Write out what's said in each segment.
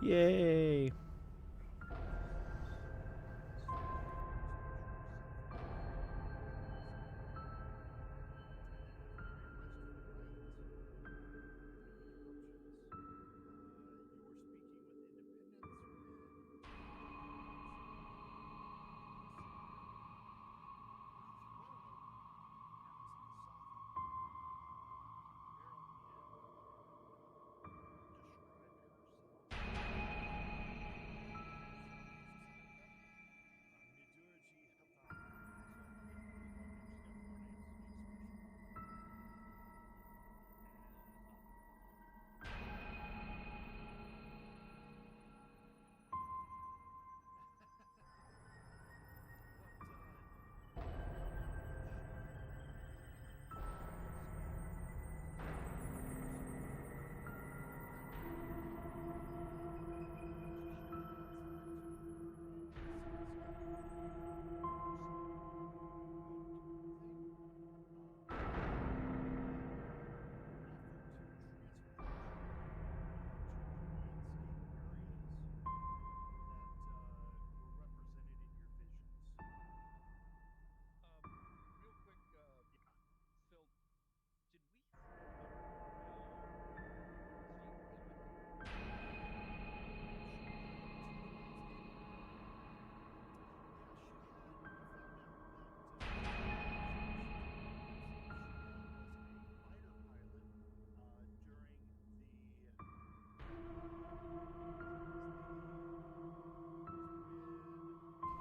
Yay!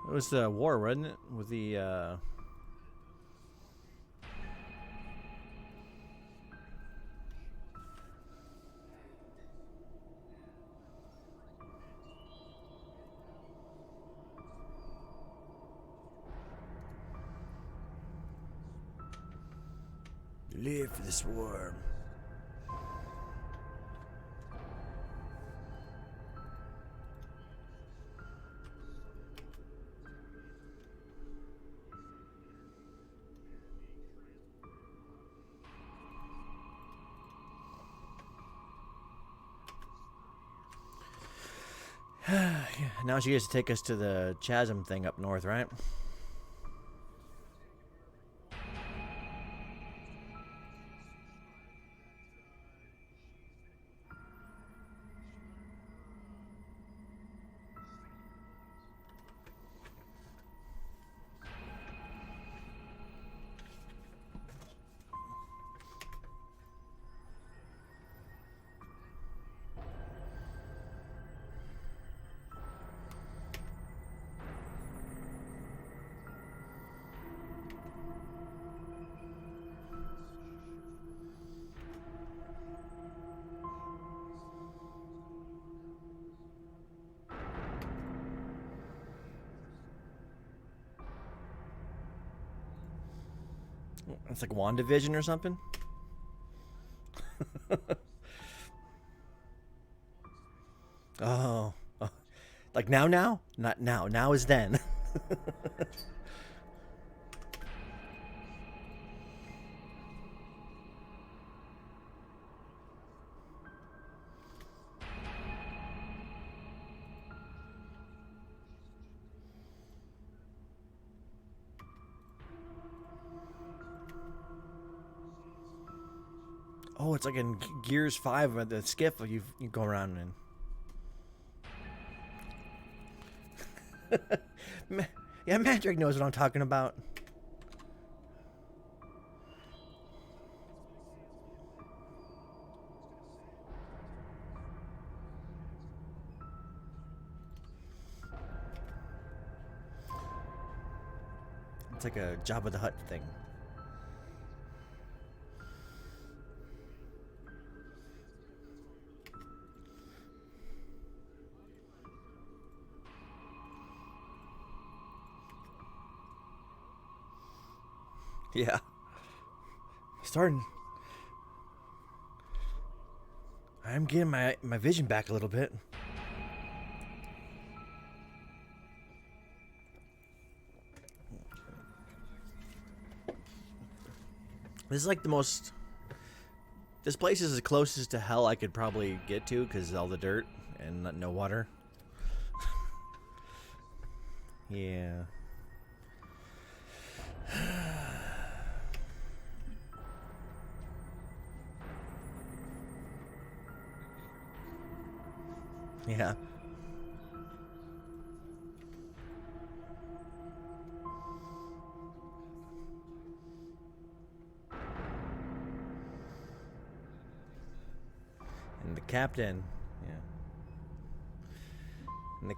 It was the war, wasn't it? With the live for this war. Now she gets to take us to the chasm thing up north, right? It's like WandaVision or something. Oh, like now? Not now. Now is then. Oh, it's like in Gears 5 at the skiff you go around in. Yeah, Magic knows what I'm talking about. It's like a Jabba the Hutt thing. Yeah. Starting. I'm getting my vision back a little bit. This is like the most. This place is the closest to hell I could probably get to because all the dirt and no water. Yeah. Yeah. And the captain, yeah. And the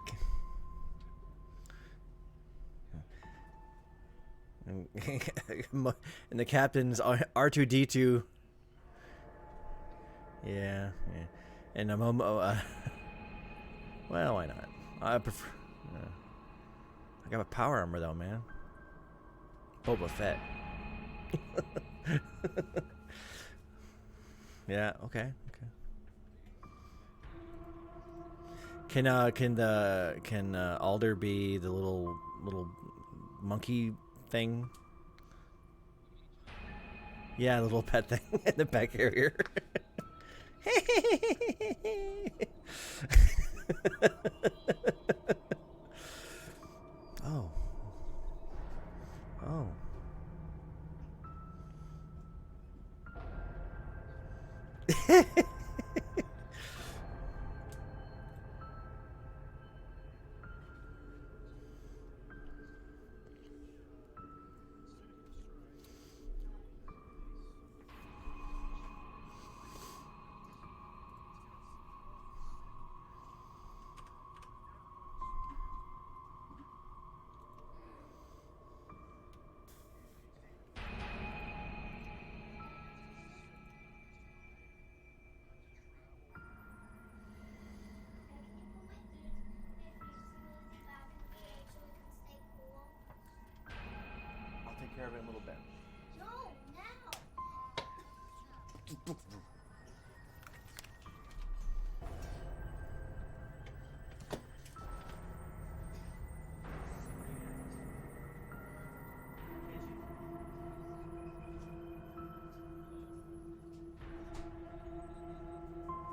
and the captain's R2D2. Yeah, yeah. And a Momo. Well, why not? I prefer. I got a power armor though, man. Boba Fett. Yeah. Okay. Okay. Can Alder be the little monkey thing? Yeah, the little pet thing, the pet carrier. Oh. Oh. I'll take care of it in a little bit. No, now.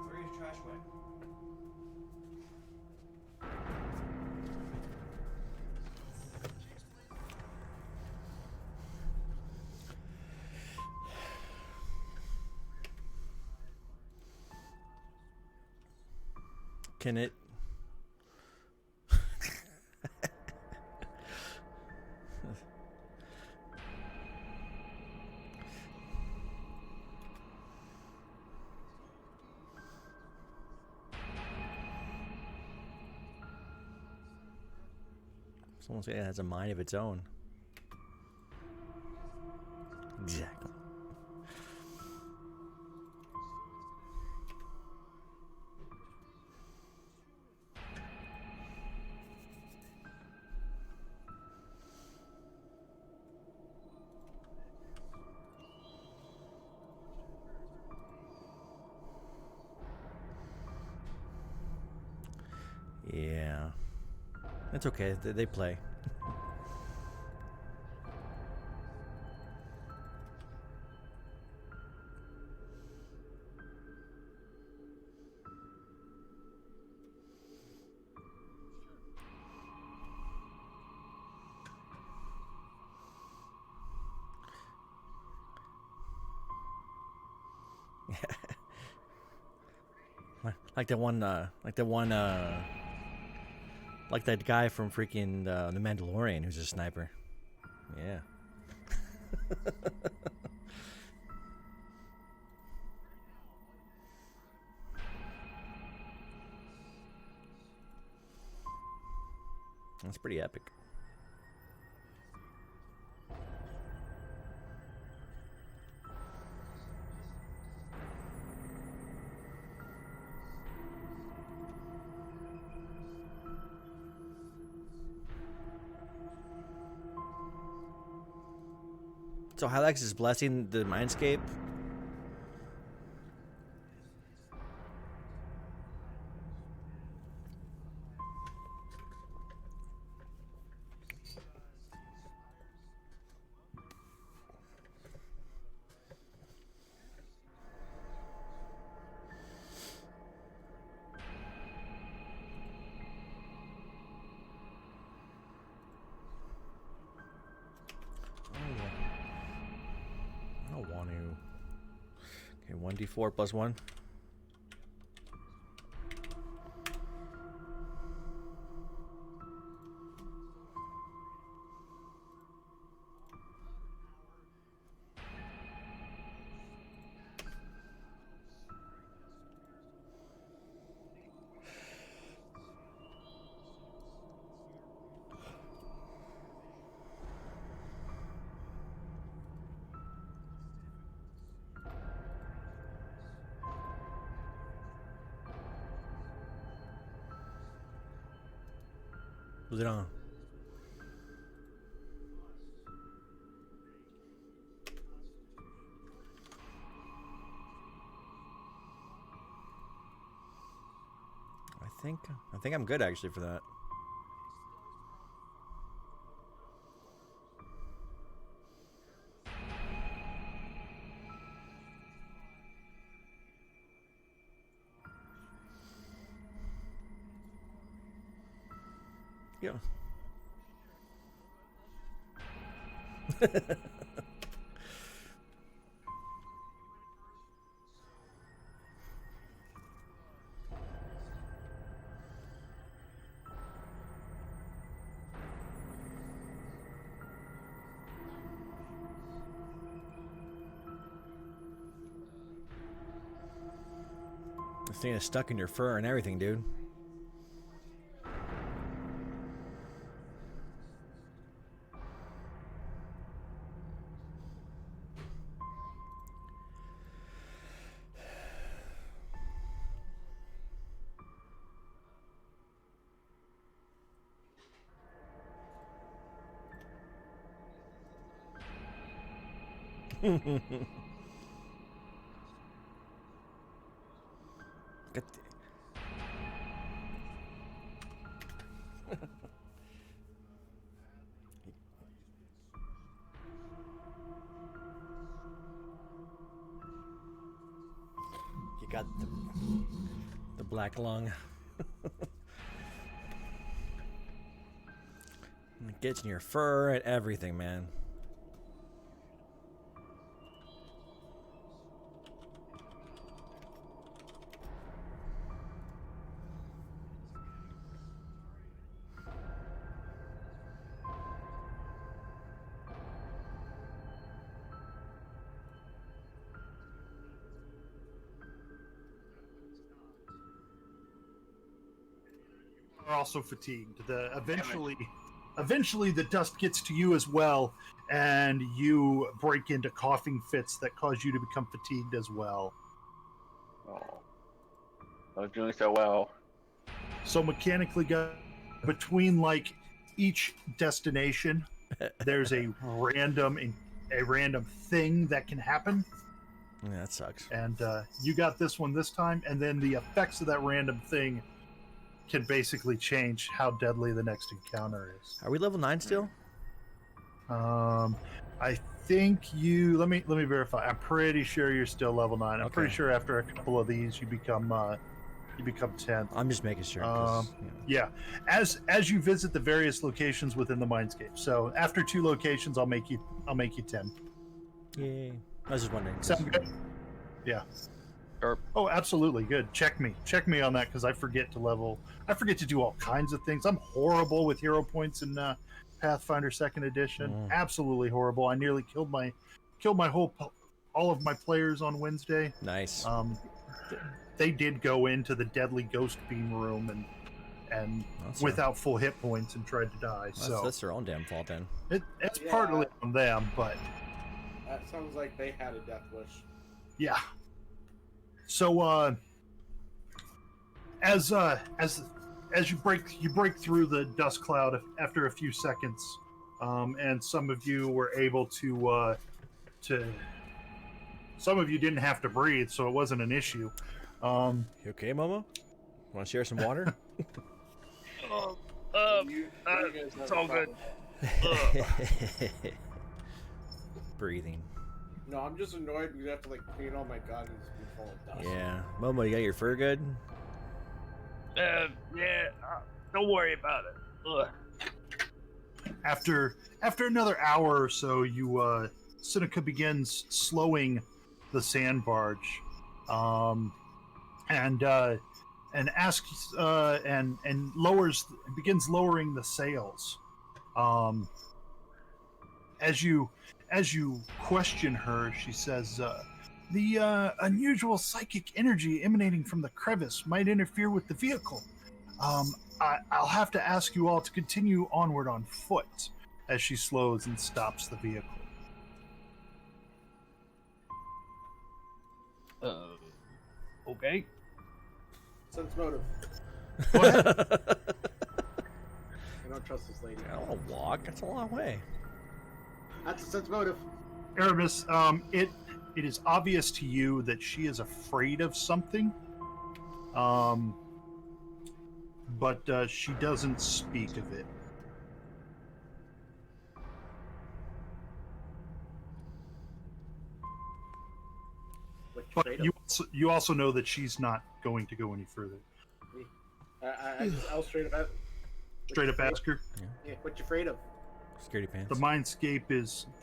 Throw your trash away. Can it? Someone say it has a mind of its own. Exactly. Yeah. It's okay. They play. Like the one, like that guy from freaking The Mandalorian who's a sniper. Yeah. That's pretty epic. So Hylax is blessing the Mindscape. want to. Okay, 1d4 plus 1. Was it on? I think I'm good actually for that. Yeah. This thing is stuck in your fur and everything, dude. Get you got the black lung. It gets in your fur and everything, man. Are also fatigued. Eventually the dust gets to you as well, and you break into coughing fits that cause you to become fatigued as well. Oh, I was doing so well. So mechanically, between like each destination, there's a random thing that can happen, Yeah, that sucks. and you got this one this time, and then the effects of that random thing can basically change how deadly the next encounter is. Are we level 9 still? I think you. Let me verify. I'm pretty sure you're still level 9. I'm pretty Okay. sure after a couple of these, you become 10th. I'm just making sure. 'Cause, Yeah, as you visit the various locations within the Mindscape. So after 2 locations, I'll make you 10. Yay. I was just wondering. 'Cause- Sound good? Yeah. Sure. Oh, absolutely good. Check me on that because I forget to do all kinds of things. I'm horrible with hero points in Pathfinder Second Edition. Mm. Absolutely horrible. I nearly killed my all of my players on Wednesday. Nice. They did go into the deadly ghost beam room and That's without full hit points and tried to die. So that's their own damn fault then. it's Yeah. partly on them, but That sounds like they had a death wish. yeah. So as you break through the dust cloud after a few seconds, and some of you were able to some of you didn't have to breathe, so it wasn't an issue. You okay, Momo? Want to share some water? It's all good. Breathing. No, I'm just annoyed because I have to like clean all my guns and full of dust. Yeah. Momo, you got your fur good? Don't worry about it. Ugh. After another hour or so, you Seneca begins slowing the sand barge, and asks and begins lowering the sails. As you question her, she says, "The unusual psychic energy emanating from the crevice might interfere with the vehicle. I'll have to ask you all to continue onward on foot." As she slows and stops the vehicle. Okay. Sense motive. Go ahead. I don't trust this lady. I don't want to walk. That's a long way. That's a sense motive. Erebus, it is obvious to you that she is afraid of something, but she doesn't speak of it. What But you also know that she's not going to go any further. I'll straight up Ask her. Yeah, what you afraid of? Scaredy pants. The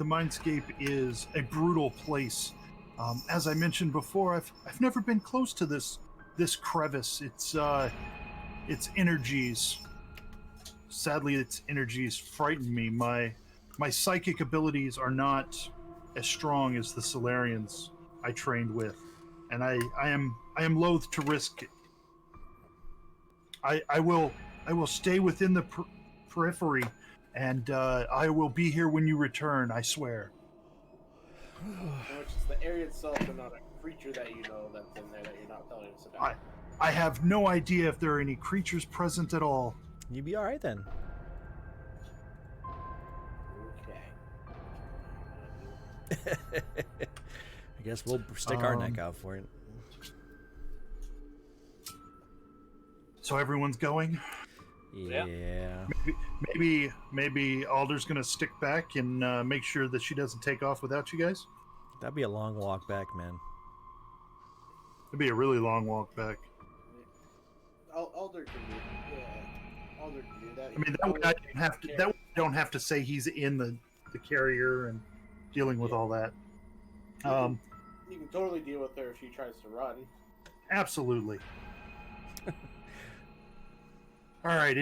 mindscape is a brutal place. As I mentioned before, I've never been close to this crevice. Its energies. Sadly, its energies frighten me. My psychic abilities are not as strong as the Solarians I trained with, and I am loath to risk it. I will stay within the periphery, and I will be here when you return. I swear. Which is the area itself, and not a creature that you know that's in there that you're not telling us about. I have no idea if there are any creatures present at all. You'd be all right then. Okay. I guess we'll stick our neck out for it. So everyone's going. Yeah. Maybe Alder's gonna stick back and make sure that she doesn't take off without you guys. That'd be a long walk back, man. It'd be a really long walk back. Alder can do yeah. Alder can do that. I mean, that way I don't have to say he's in the carrier and dealing with all that. You can totally deal with her if she tries to run. Absolutely. All right,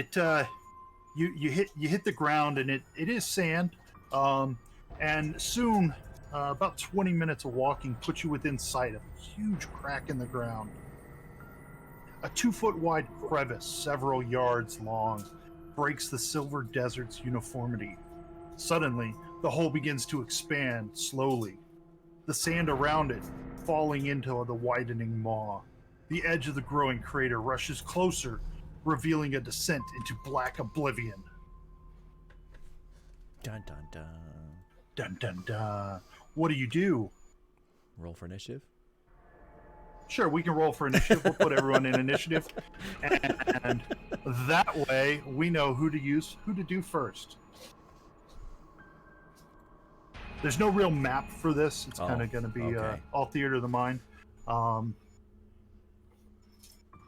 you hit the ground, and it is sand, and soon about 20 minutes of walking puts you within sight of a huge crack in the ground. A 2-foot wide crevice, several yards long, breaks the silver desert's uniformity. Suddenly, the hole begins to expand slowly, the sand around it falling into the widening maw. The edge of the growing crater rushes closer, revealing a descent into black oblivion. Dun dun dun. Dun dun dun. What do? Roll for initiative. Sure, we can roll for initiative. We'll put everyone in initiative, and that way we know who to do first. There's no real map for this. It's kind of going to be okay. all theater of the mind.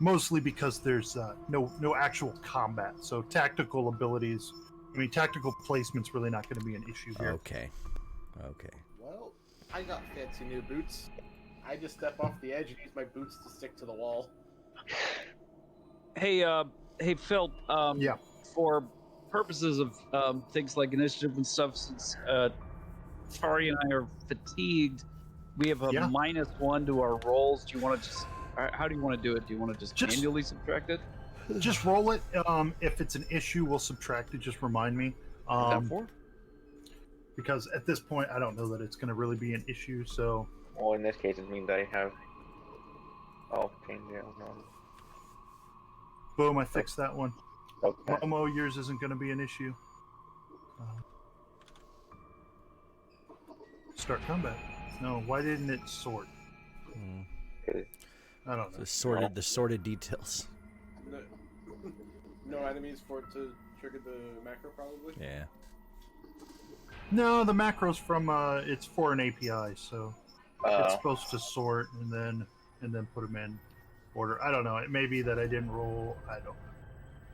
Mostly because there's no actual combat. So tactical abilities, tactical placement's really not going to be an issue here. Okay. Well, I got fancy new boots. I just step off the edge and use my boots to stick to the wall. Hey, Phil. Yeah. For purposes of things like initiative and stuff, since Tari and I are fatigued, we have a -1 to our rolls. Do you want to just? How do you want to do it? Do you want to just manually subtract it? Just roll it. If it's an issue, we'll subtract it. Just remind me. Because at this point, I don't know that it's going to really be an issue. So. Well, in this case, it means I have. Oh, change it. No. Boom! I fixed that one. Okay. Momo, yours isn't going to be an issue. Start combat. No, why didn't it sort? I don't know. The sorted details. No enemies for it to trigger the macro, probably. Yeah. No, the macro's from it's for an API, so it's supposed to sort and then put them in order. I don't know. It may be that I didn't roll. I don't know.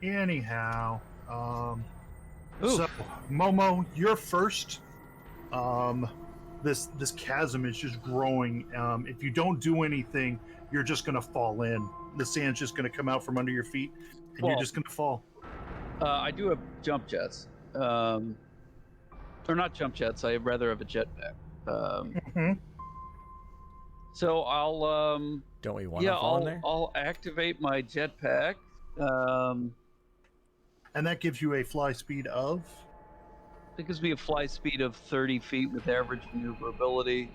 Anyhow, so Momo, you're first. this chasm is just growing. If you don't do anything, you're just going to fall in. The sand's just going to come out from under your feet, and you're just going to fall. I do have jump jets. Or not jump jets. I rather have a jetpack. So I'll Don't we want to fall in there? I'll activate my jetpack. And that gives you a fly speed of? It gives me a fly speed of 30 feet with average maneuverability.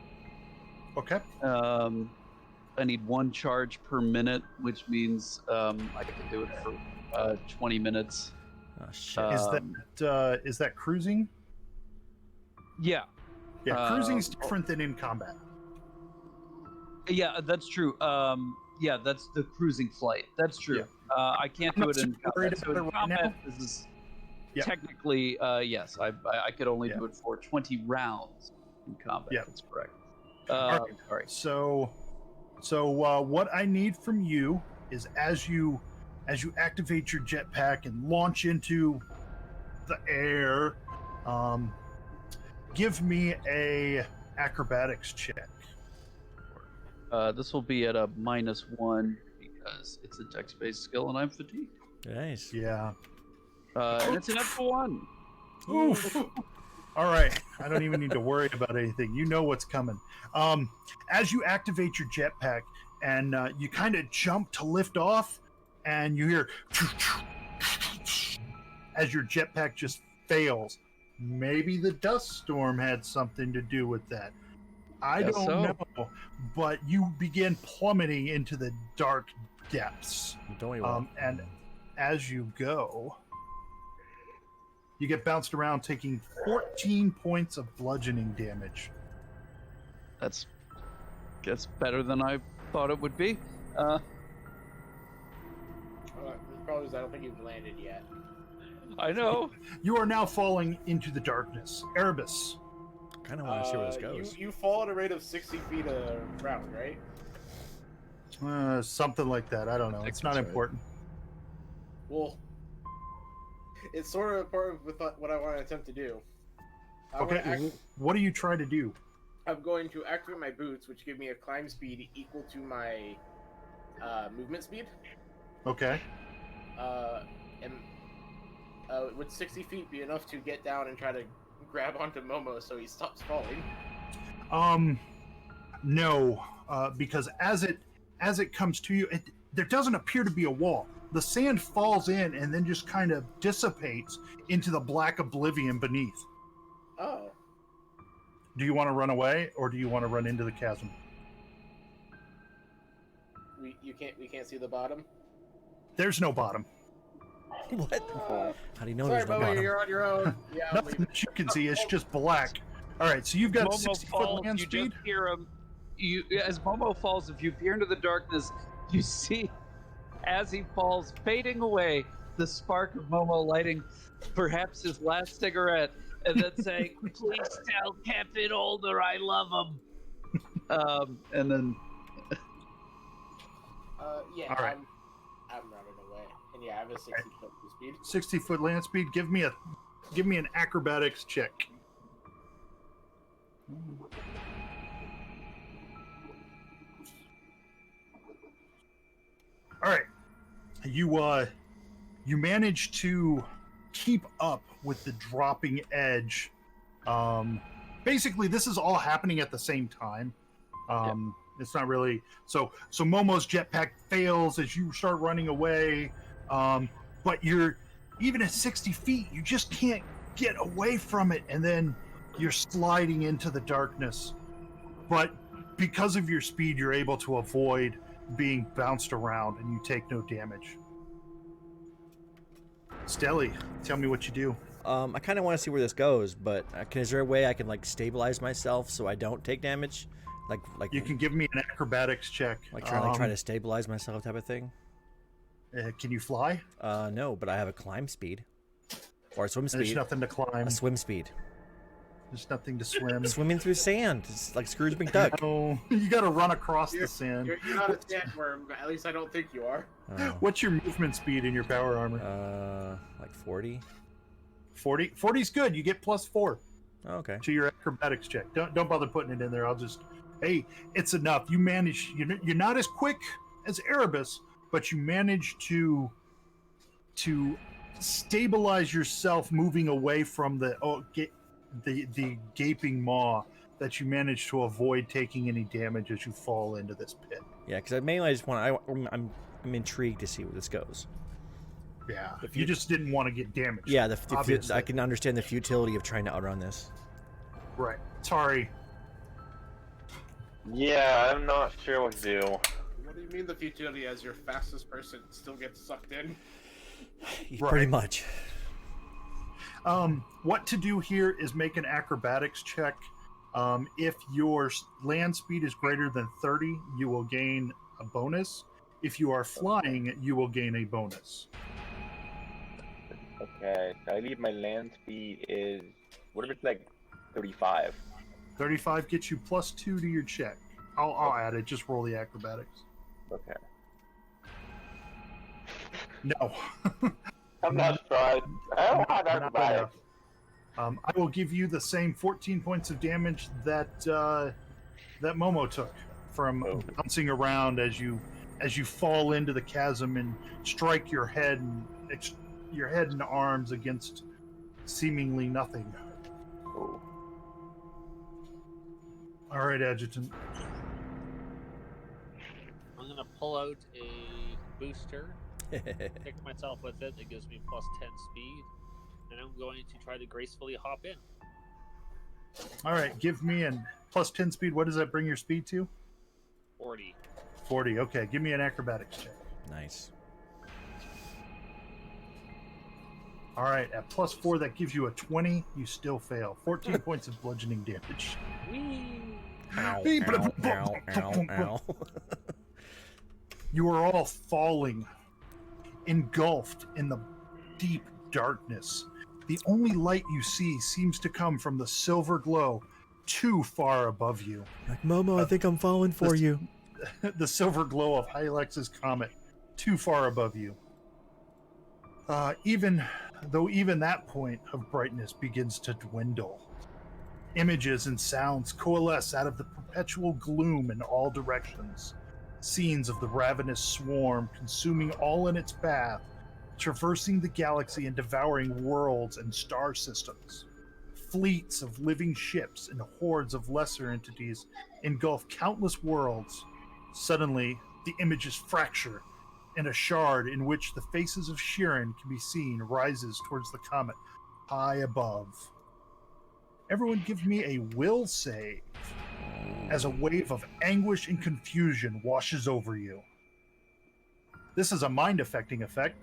Okay. I need 1 charge per minute, which means I can do it for 20 minutes. Oh shit! Is that cruising? Yeah. Yeah, cruising's different than in combat. Yeah, that's true. Yeah, that's the cruising flight. That's true. I can't do it in combat. So in combat, this is technically, yes, I could only do it for 20 rounds in combat. Yeah. That's correct. All right. So what I need from you is as you activate your jetpack and launch into the air, give me a acrobatics check. This will be at a -1 because it's a dex-based skill and I'm fatigued. Nice. Yeah. And it's an natural 1. Oof. All right. I don't even need to worry about anything. You know what's coming. As you activate your jetpack and you kind of jump to lift off, and you hear as your jetpack just fails. Maybe the dust storm had something to do with that. I don't know, but you begin plummeting into the dark depths. Don't we want? And as you go, you get bounced around, taking 14 points of bludgeoning damage. That's better than I thought it would be. The problem is I don't think you've landed yet. I know. You are now falling into the darkness. Erebus. Kind of want to see where this goes. You fall at a rate of 60 feet a round, right? Something like that. I don't know. It's not That's right. important. Well, it's sort of important with what I want to attempt to do. Okay. What do you try to do? I'm going to activate my boots, which give me a climb speed equal to my movement speed. Okay. And would 60 feet be enough to get down and try to grab onto Momo so he stops falling? No, because as it comes to you, there doesn't appear to be a wall. The sand falls in and then just kind of dissipates into the black oblivion beneath. Oh. Do you want to run away, or do you want to run into the chasm? We can't see the bottom. There's no bottom. What? How do you know Sorry, there's no Momo, bottom? you're on your own. Yeah, I'm Nothing leaving. that you can see. It's just black. All right, so you've got Momo 60-foot falls, land you speed. just hear him. As Momo falls, if you peer into the darkness, you see, as he falls, fading away, the spark of Momo lighting perhaps his last cigarette, and then saying, "Please tell Captain Older I love him." And then, Yeah, All right. I'm running away, and yeah, I have a 60-foot speed. 60-foot land speed. Give me an acrobatics check. All right, you manage to keep up with the dropping edge. Basically, this is all happening at the same time. It's not really so. Momo's jetpack fails as you start running away, but you're even at 60 feet. You just can't get away from it, and then you're sliding into the darkness. But because of your speed, you're able to avoid being bounced around, and you take no damage. Stelly, tell me what you do. I kind of want to see where this goes, but is there a way I can like stabilize myself so I don't take damage? Like You can give me an acrobatics check. try to stabilize myself type of thing. Can you fly? No, but I have a climb speed or a swim There's speed. nothing to climb. A swim speed. There's nothing to swim. Swimming through sand. It's like Scrooge McDuck. No, you got to run across the sand. You're not a sandworm. At least I don't think you are. Oh. What's your movement speed in your power armor? Like 40. 40. 40's good. You get +4. Okay. to your acrobatics check. Don't bother putting it in there. I'll just, hey, it's enough. You manage. You're not as quick as Erebus, but you manage to stabilize yourself, moving away from the gaping maw. That you manage to avoid taking any damage as you fall into this pit. Yeah, because mainly I just want. I'm intrigued to see where this goes. Yeah, you just didn't want to get damaged. Yeah, obviously. I can understand the futility of trying to outrun this. Right. Sorry. Yeah, I'm not sure what to do. What do you mean the futility as your fastest person still gets sucked in? Pretty much. What to do here is make an acrobatics check. If your land speed is greater than 30, you will gain a bonus. If you are flying, you will gain a bonus. Okay, so I believe my land speed is, what if it's like 35? 35 gets you +2 to your check. I'll add it. Just roll the acrobatics. Okay. No. I'm not surprised. I don't have Not acrobatics. enough. I will give you the same 14 points of damage that that Momo took from bouncing around as you fall into the chasm and strike your head and arms against seemingly nothing. Oh. All right, Adjutant. I'm gonna pull out a booster, pick myself with it. That gives me +10 speed, and I'm going to try to gracefully hop in. All right, give me an +10 speed. What does that bring your speed to? 40. 40. Okay, give me an acrobatics check. Nice. All right, at +4, that gives you a 20. You still fail. 14 points of bludgeoning damage. Whee! Ow, ow, ow, ow. You are all falling, engulfed in the deep darkness. The only light you see seems to come from the silver glow too far above you. Like, Momo, I think I'm falling for you. The silver glow of Hylex's comet too far above you. Even that point of brightness begins to dwindle. Images and sounds coalesce out of the perpetual gloom in all directions. Scenes of the ravenous swarm consuming all in its path, traversing the galaxy and devouring worlds and star systems. Fleets of living ships and hordes of lesser entities engulf countless worlds. Suddenly, the images fracture, and a shard in which the faces of Sheeran can be seen rises towards the comet, high above. Everyone give me a will save as a wave of anguish and confusion washes over you. This is a mind-affecting effect,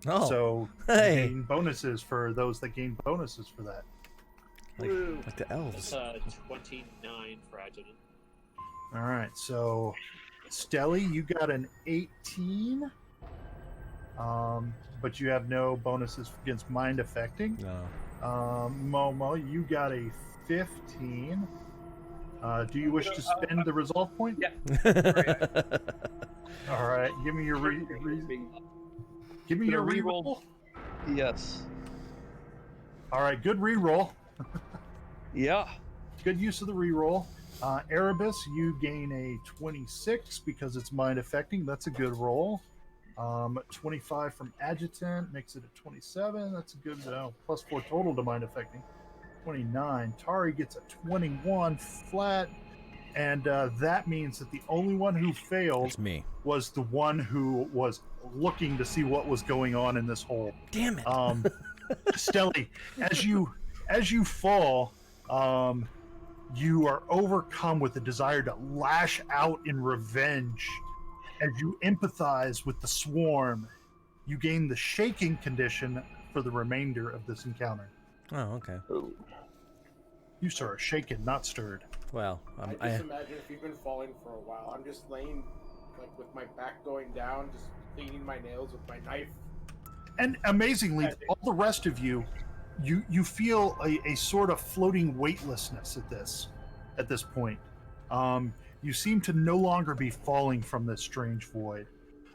Oh, so hey. gain bonuses for those that gain bonuses for that. Like the elves. That's 29 for Adjutant. All right, so Stelly, you got an 18, but you have no bonuses against mind affecting. No. Momo, you got a 15. Do you wish to spend the resolve point? Yeah. All right, give me your give me your Gonna reroll. Yes. All right, good reroll. Yeah. Good use of the reroll. Erebus, you gain a 26 because it's mind affecting. That's a good roll. 25 from Adjutant makes it a 27. That's a good +4 total to mind affecting. 29. Tari gets a 21 flat, and that means that the only one who failed It's me. was the one who was looking to see what was going on in this hole. Damn it. Stelly, as you fall, you are overcome with a desire to lash out in revenge. As you empathize with the swarm, you gain the shaking condition for the remainder of this encounter. Oh, okay. Ooh. You, sir, are shaken, not stirred. Well, I just imagine if you've been falling for a while, I'm just laying, like, with my back going down, just cleaning my nails with my knife. And amazingly, all the rest of you feel a sort of floating weightlessness at this point. You seem to no longer be falling from this strange void.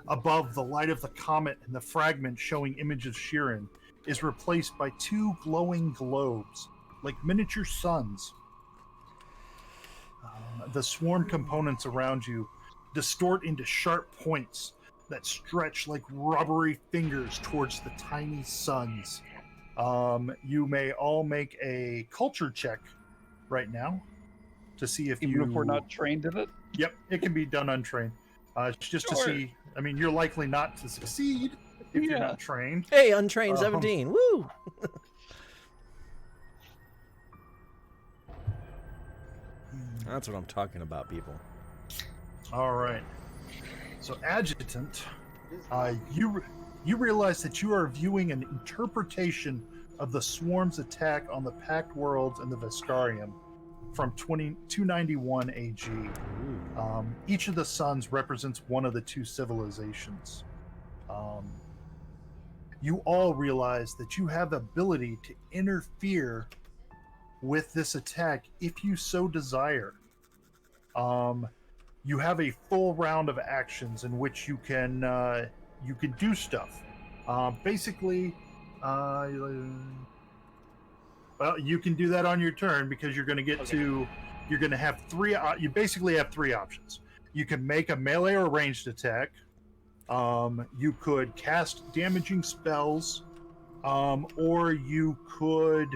Above, the light of the comet and the fragment showing image of Sheeran is replaced by two glowing globes, like miniature suns. The swarm components around you distort into sharp points that stretch like rubbery fingers towards the tiny suns. You may all make a culture check right now to see if Even if we're not trained in it? Yep, it can be done untrained. It's just to Sure. see. I mean, you're likely not to succeed if you're Yeah. not trained. Hey, untrained 17. Woo! That's what I'm talking about, people. All right. So, adjutant, you realize that you are viewing an interpretation of the swarm's attack on the Pact Worlds and the Veskarium from 291 AG. Each of the suns represents one of the two civilizations. You all realize that you have the ability to interfere with this attack if you so desire. You have a full round of actions in which you can do stuff. Basically, well, you can do that on your turn because you're going to get to. You're going to have three. You basically have three options. You can make a melee or ranged attack. You could cast damaging spells, or you could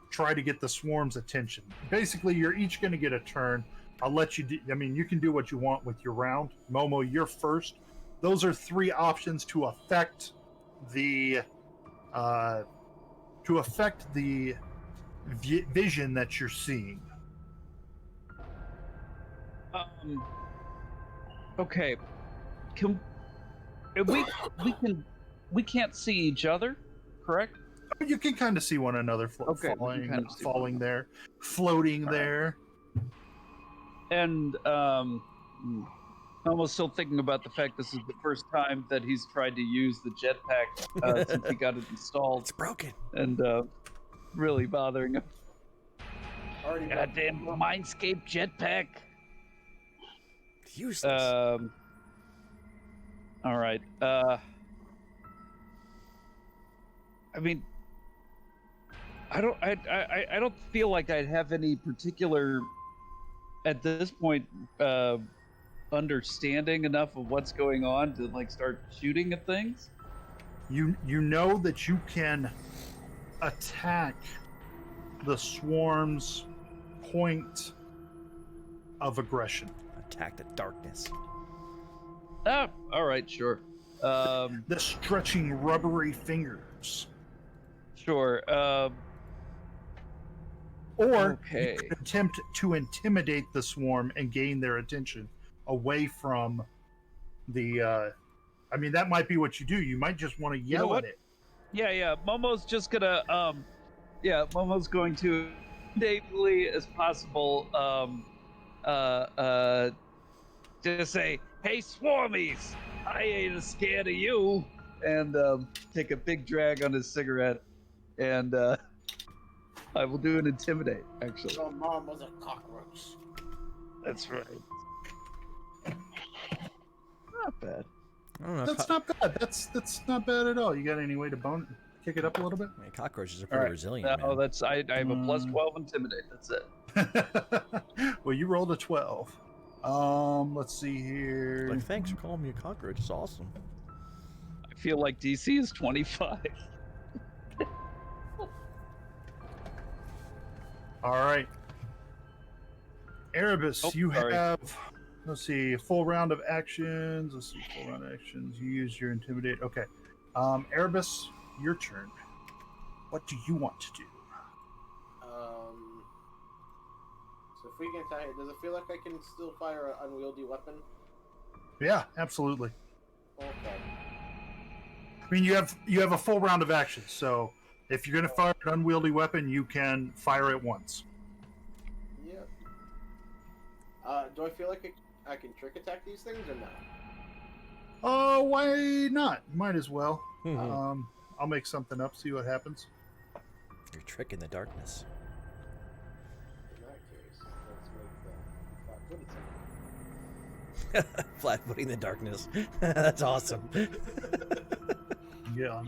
try to get the swarm's attention. Basically, you're each going to get a turn. I'll let you. I mean, you can do what you want with your round. Momo, you're first. Those are three options to affect the vision that you're seeing. Okay. We can't see each other, correct? You can kind of see one another Okay, we can kind of see falling one there, floating All right. there. And I'm almost still thinking about the fact this is the first time that he's tried to use the jetpack since he got it installed, It's broken. and really bothering him. Already got Goddamn Mindscape jetpack. Useless. All right. I mean, I don't feel like I'd have any particular, at this point, understanding enough of what's going on to like start shooting at things. You know that you can attack the swarm's point of aggression. Attack the darkness. Ah, all right, sure. The stretching rubbery fingers. Sure. Or Okay. you could attempt to intimidate the swarm and gain their attention away from the. I mean, that might be what you do. You might just want to yell what? at it. Yeah. Momo's just gonna, Momo's going to, natively as possible, just say, "Hey, swarmies, I ain't scared of you," and take a big drag on his cigarette, and I will do an intimidate. Actually, Your mom was a cockroach. that's right. Not bad. I don't know. That's not bad. That's not bad at all. You got any way to kick it up a little bit? I mean, cockroaches are pretty Alright. resilient. No, man. that's I have a plus 12 intimidate. That's it. Well, you rolled a 12. Let's see here. Like, thanks for calling me a cockroach. It's awesome. I feel like DC is 25. All right. Erebus, Oh, you sorry. have, let's see, a full round of actions. Let's see, full round of actions. You use your intimidate. Okay. Erebus, your turn. What do you want to do? So if we can tie it, does it feel like I can still fire an unwieldy weapon? Yeah, absolutely. Okay. I mean, you have a full round of actions, so if you're going to fire an unwieldy weapon, you can fire it once. Yep. Do I feel like I can trick attack these things or not? Oh, why not? Might as well. You're I'll make something up, see what happens. tricking the darkness. In that case, let's make the Flat-footing the darkness. That's awesome. Yeah.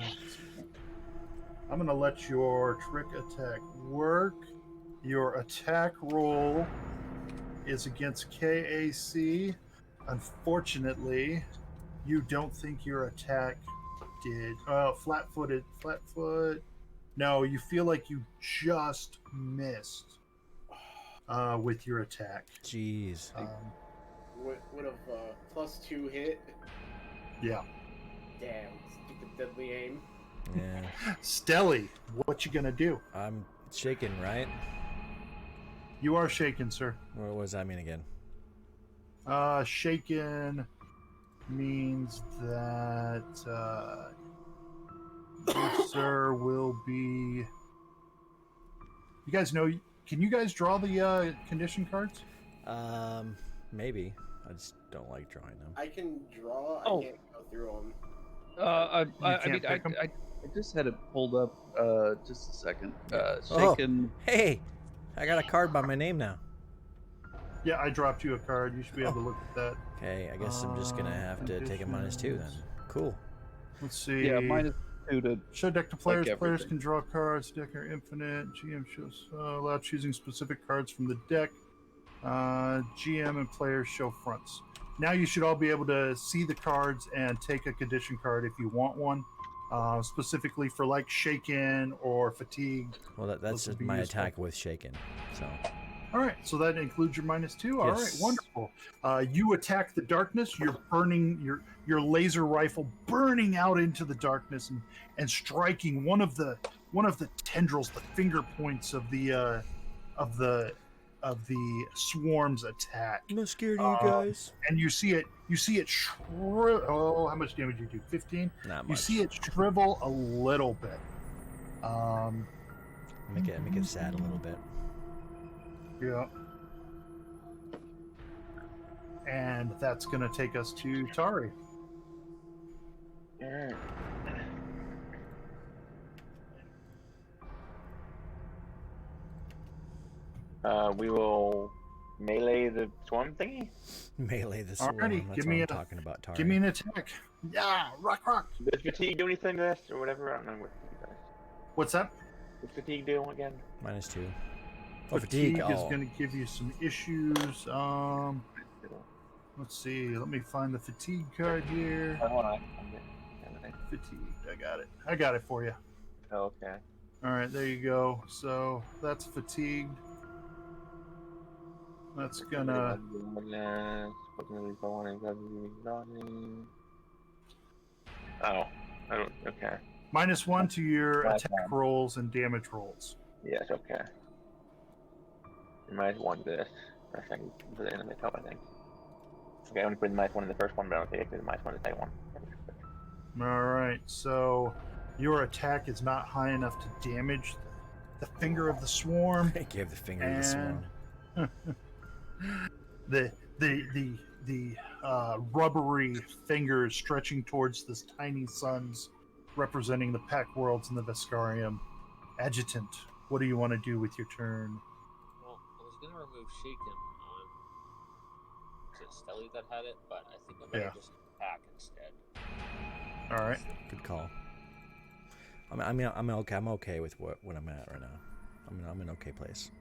I'm going to let your trick attack work. Your attack roll is against KAC. Unfortunately, you don't think your attack did. Flat foot. No, you feel like you just missed with your attack. Jeez. Would have +2 hit. Yeah. Damn, stupid deadly aim. Yeah. Stelly, what you gonna do? I'm shaking, right? You are shaken, sir. What does that mean again? Shaken means that you, sir, will be. You guys know? Can you guys draw the condition cards? Maybe. I just don't like drawing them. I can draw. Oh. I can't go through them. I can't mean, pick 'em? I just had it pulled up. Just a second. Oh. Shaken. Hey, I got a card by my name now. Yeah, I dropped you a card. You should be able to look at that. Okay, I guess I'm just gonna have to take a -2 then. Cool. Let's see. Yeah, -2 to. Show deck to players. Like Players everything. can draw cards. Deck are infinite. GM shows allow choosing specific cards from the deck. GM and players show fronts. Now you should all be able to see the cards and take a condition card if you want one, specifically for like shaken or fatigued. Well, that's Those would just be my useful. attack with shaken. So All right, so that includes your -2. All right, Yes. wonderful. You attack the darkness. You're burning your laser rifle, burning out into the darkness and striking one of the tendrils, the finger points of the swarm's attack. I'm not scared of you guys. And you see it oh, how much damage you do? 15. Not You much. see it shrivel a little bit. Make it sad a little bit. Yeah. And that's going to take us to Tari. Alright. We will melee the swarm thingy. Melee the swarm. Alrighty, That's give what me I'm a- talking about. Tari. Give me an attack. Yeah, rock. Does fatigue do anything to this or whatever? I don't know what you guys. What's that? What's fatigue do again? -2. Oh, fatigue. is Oh. going to give you some issues. Let's see. Let me find the fatigue card here. Oh, hold on. Fatigued. I got it for you. Oh, okay. All right, there you go. So that's fatigued. That's gonna. Oh, I don't. Okay. -1 to your That's attack fine. rolls and damage rolls. Yes. Okay. -1 to this. I think put it in the top. I think. Okay, I'm gonna put -1 in the first one, but I'll take the -1 in the second one. All right, so your attack is not high enough to damage the finger of the swarm. I gave the finger to the swarm. The rubbery fingers stretching towards this tiny suns representing the pack worlds in the Vescarium. Adjutant, what do you want to do with your turn? Well, I was gonna remove Shaken on to Stelly that had it, but I think I might Yeah. just attack instead. All right. Good call. I'm okay. I'm okay with what I'm at right now. I'm in an okay place.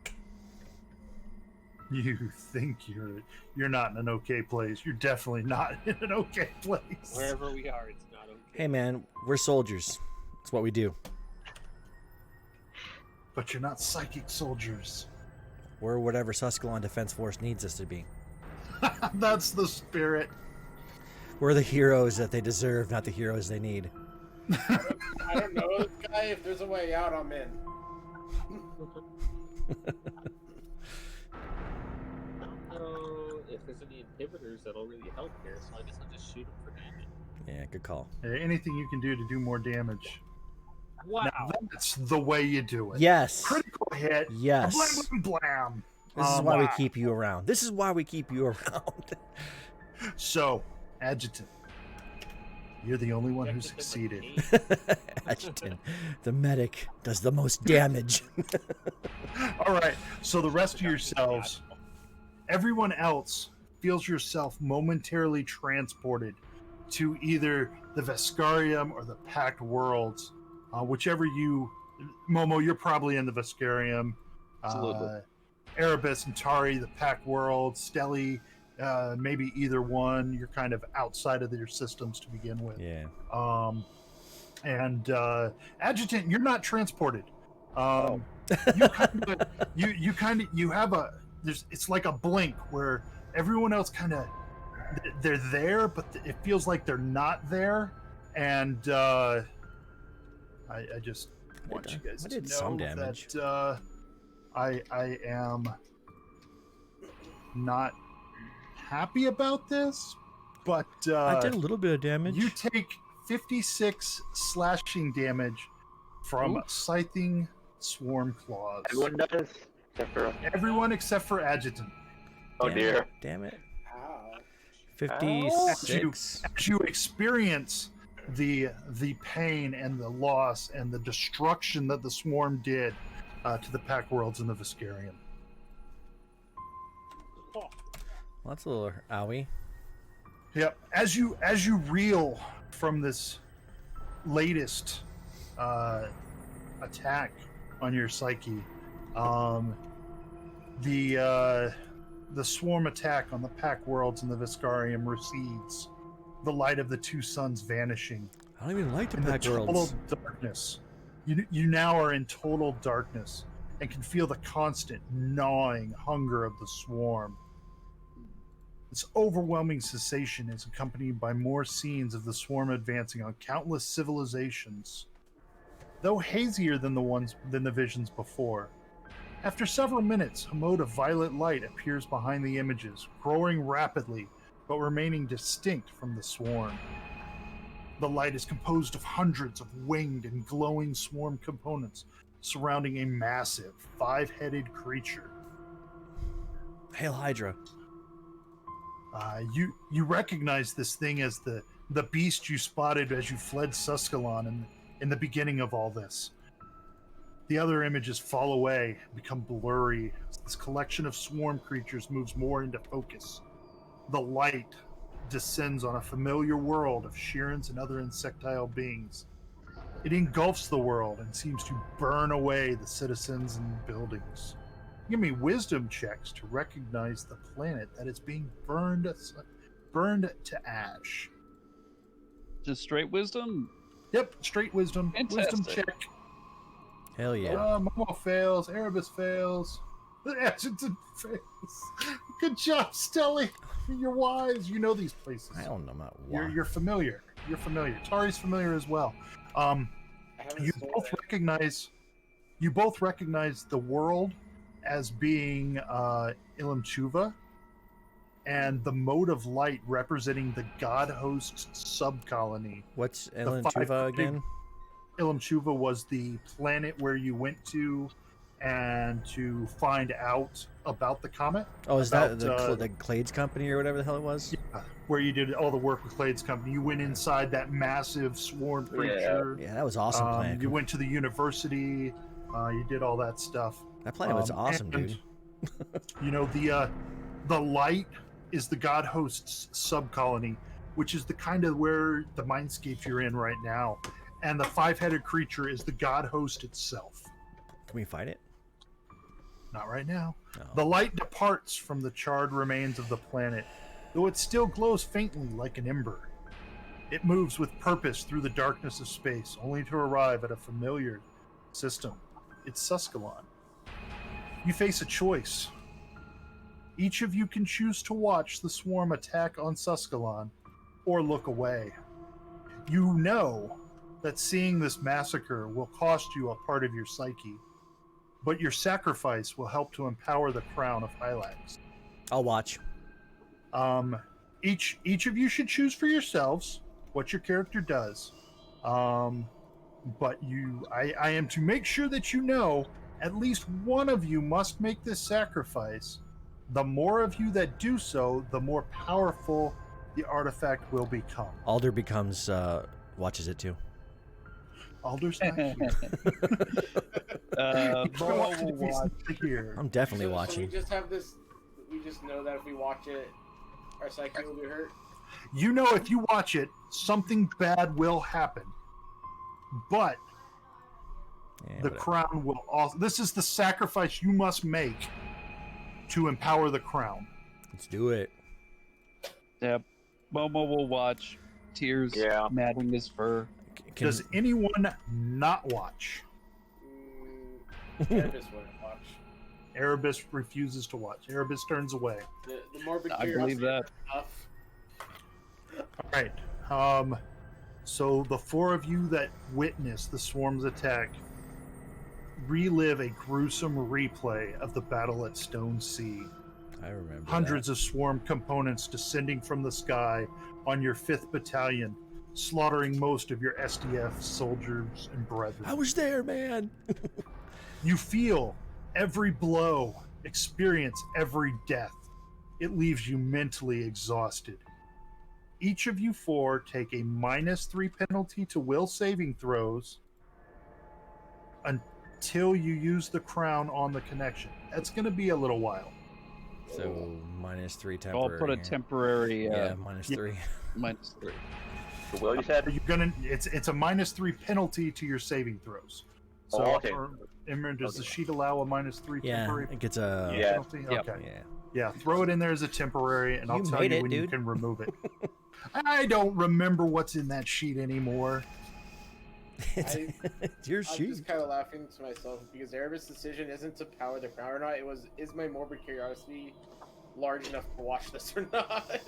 You think you're not in an okay place. You're definitely not in an okay place. Wherever we are, it's not okay. Hey man, we're soldiers. It's what we do. But you're not psychic soldiers. We're whatever Susquehanna Defense Force needs us to be. That's the spirit. We're the heroes that they deserve, not the heroes they need. I don't know this guy. If there's a way out, I'm in. I don't know if there's any inhibitors that'll really help here, so I guess I'll just shoot him for damage. Yeah, good call. Anything you can do to do more damage. Wow. Now, that's the way you do it. Yes. Critical hit. Yes. Blam, blam, blam. This is why we Wow. keep you around. This is why we keep you around. So, Adjutant, you're the only one who Adjutant is succeeded. like Adjutant, the medic does the most damage. All right. So the rest of yourselves, everyone else feels yourself momentarily transported to either the Vescarium or the Packed Worlds, whichever you Momo, you're probably in the Viscarium. Absolutely. Erebus and Tari, the Pack World, Stelly, maybe either one. You're kind of outside of your systems to begin with. Yeah. And Adjutant, you're not transported. You have a it's like a blink where everyone else kind of they're there, but it feels like they're not there. And I just want you guys to know some damage. that I am not happy about this, but I did a little bit of damage. you take 56 slashing damage from scything swarm claws. Everyone does, except for Everyone except for Adjutant. oh Damn dear. it, Damn it. Ow. 56. As you experience the pain and the loss and the destruction that the swarm did to the Pack Worlds in the Viscarium. Well, that's a little owie. Yep. As you reel from this latest attack on your psyche, the swarm attack on the Pack Worlds in the Viscarium recedes. The light of the two suns vanishing. I don't even like the In the Pack total Worlds. darkness. You now are in total darkness and can feel the constant gnawing hunger of the swarm. This overwhelming cessation is accompanied by more scenes of the swarm advancing on countless civilizations, though hazier than the visions before. After several minutes, a mode of violet light appears behind the images, growing rapidly but remaining distinct from the swarm. The light is composed of hundreds of winged and glowing swarm components surrounding a massive, five-headed creature. Hail Hydra. You recognize this thing as the beast you spotted as you fled Suskalon in the beginning of all this. The other images fall away, become blurry as this collection of swarm creatures moves more into focus. The light descends on a familiar world of Shirans and other insectile beings. It engulfs the world and seems to burn away the citizens and buildings. Give me wisdom checks to recognize the planet that is being burned to ash. Just straight wisdom? Yep, straight wisdom. Wisdom Fantastic. check. Hell yeah. Momo fails. Erebus fails. The Adjutant fails. Good job, Stelly. You're wise. You know these places. I don't know about why. You're familiar. You're familiar. Tari's familiar as well. I haven't You seen both it. recognize the world as being Ilam Chuva, and the mode of light representing the God Host's subcolony. What's five Elantuva big- again? Ilam Chuva was the planet where you went to and to find out about the comet. Oh, is that about, the Clades company or whatever the hell it was? Where you did all the work with Clade's company. You went inside that massive swarm creature. Yeah, that was awesome plan. You went to the university. You did all that stuff. That planet was awesome, and, dude. You know, the light is the God Host's subcolony, which is the kind of where the mindscape you're in right now. And the five-headed creature is the God Host itself. Can we fight it? Not right now. No. The light departs from the charred remains of the planet, though it still glows faintly like an ember. It moves with purpose through the darkness of space, only to arrive at a familiar system. It's Suskalon. You face a choice. Each of you can choose to watch the swarm attack on Suskalon, or look away. You know that seeing this massacre will cost you a part of your psyche, but your sacrifice will help to empower the crown of Hylax. I'll watch. Each of you should choose for yourselves what your character does. But I am to make sure that you know at least one of you must make this sacrifice. The more of you that do so, the more powerful the artifact will become. Alder becomes watches it too. Alder's not here. Momo will watch. Here. I'm definitely So watching. we just have this. We just know that if we watch it, our psyche will be hurt. You know, if you watch it, something bad will happen. But Yeah, the whatever. crown will also. This is the sacrifice you must make to empower the crown. Let's do it. Yep. Momo will watch. Tears Yeah. matting his fur. Can, Does anyone not watch? Erebus wouldn't watch. Erebus refuses to watch. Erebus turns away. The morbid I believe curiosity that. stuff. All right. So the four of you that witness the swarm's attack relive a gruesome replay of the battle at Stone Sea. I remember Hundreds of swarm components descending from the sky on your 5th Battalion, slaughtering most of your SDF soldiers and brethren. that. I was there, man. You feel every blow, experience every death. It leaves you mentally exhausted. Each of you four take a -3 penalty to will saving throws until you use the crown on the connection. That's going to be a little while. So -3 I'll temporary. put a here. temporary Yeah, -3. -3. The will you said? You're gonna. It's a -3 penalty to your saving throws. So, Oh, okay. Imran, does the Okay. sheet allow a -3 Yeah, temporary it gets a. Yeah. penalty? Yep. Okay. Yeah. Yeah, throw it in there as a temporary, and I'll You tell made you it, when you dude. can remove it. I don't remember what's in that sheet anymore. It's, I- it's your I'm sheet. just kind of laughing to myself because Erebus' decision isn't to power the crown or not. It was, is my morbid curiosity large enough to watch this or not?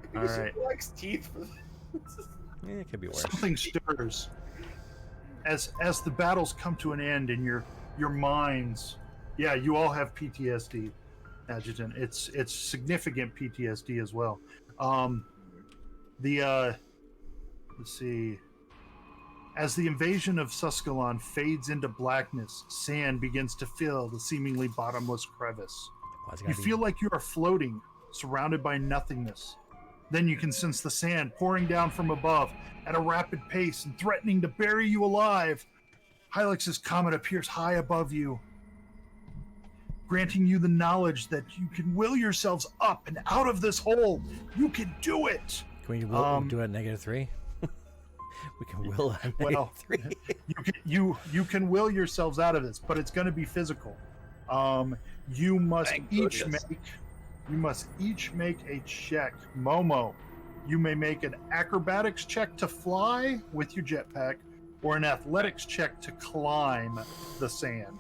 Because Alright. she likes teeth for this. Yeah, it could be worse. Something stirs as the battles come to an end, and your minds. Yeah, you all have PTSD, Adjutant. It's significant PTSD as well. Let's see. As the invasion of Suskalon fades into blackness, sand begins to fill the seemingly bottomless crevice. Why's it You gotta be- feel like you are floating, surrounded by nothingness. Then you can sense the sand pouring down from above at a rapid pace and threatening to bury you alive. Hylix's comet appears high above you, granting you the knowledge that you can will yourselves up and out of this hole. You can do it. Can we do it at -3? We can will at Well, -3. You can will yourselves out of this, but it's going to be physical. You must Thank each goodness. make a check. Momo, you may make an acrobatics check to fly with your jetpack, or an athletics check to climb the sand.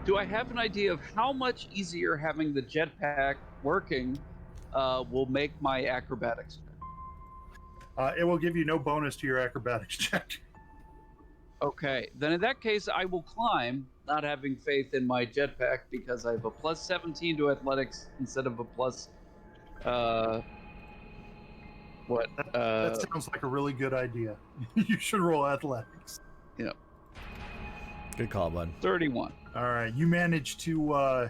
Do I have an idea of how much easier having the jetpack working will make my acrobatics check? It will give you no bonus to your acrobatics check. Okay, then in that case, I will climb, not having faith in my jetpack because I have a +17 to athletics instead of a plus. That sounds like a really good idea. You should roll athletics. Good call, bud. 31. All right, you manage to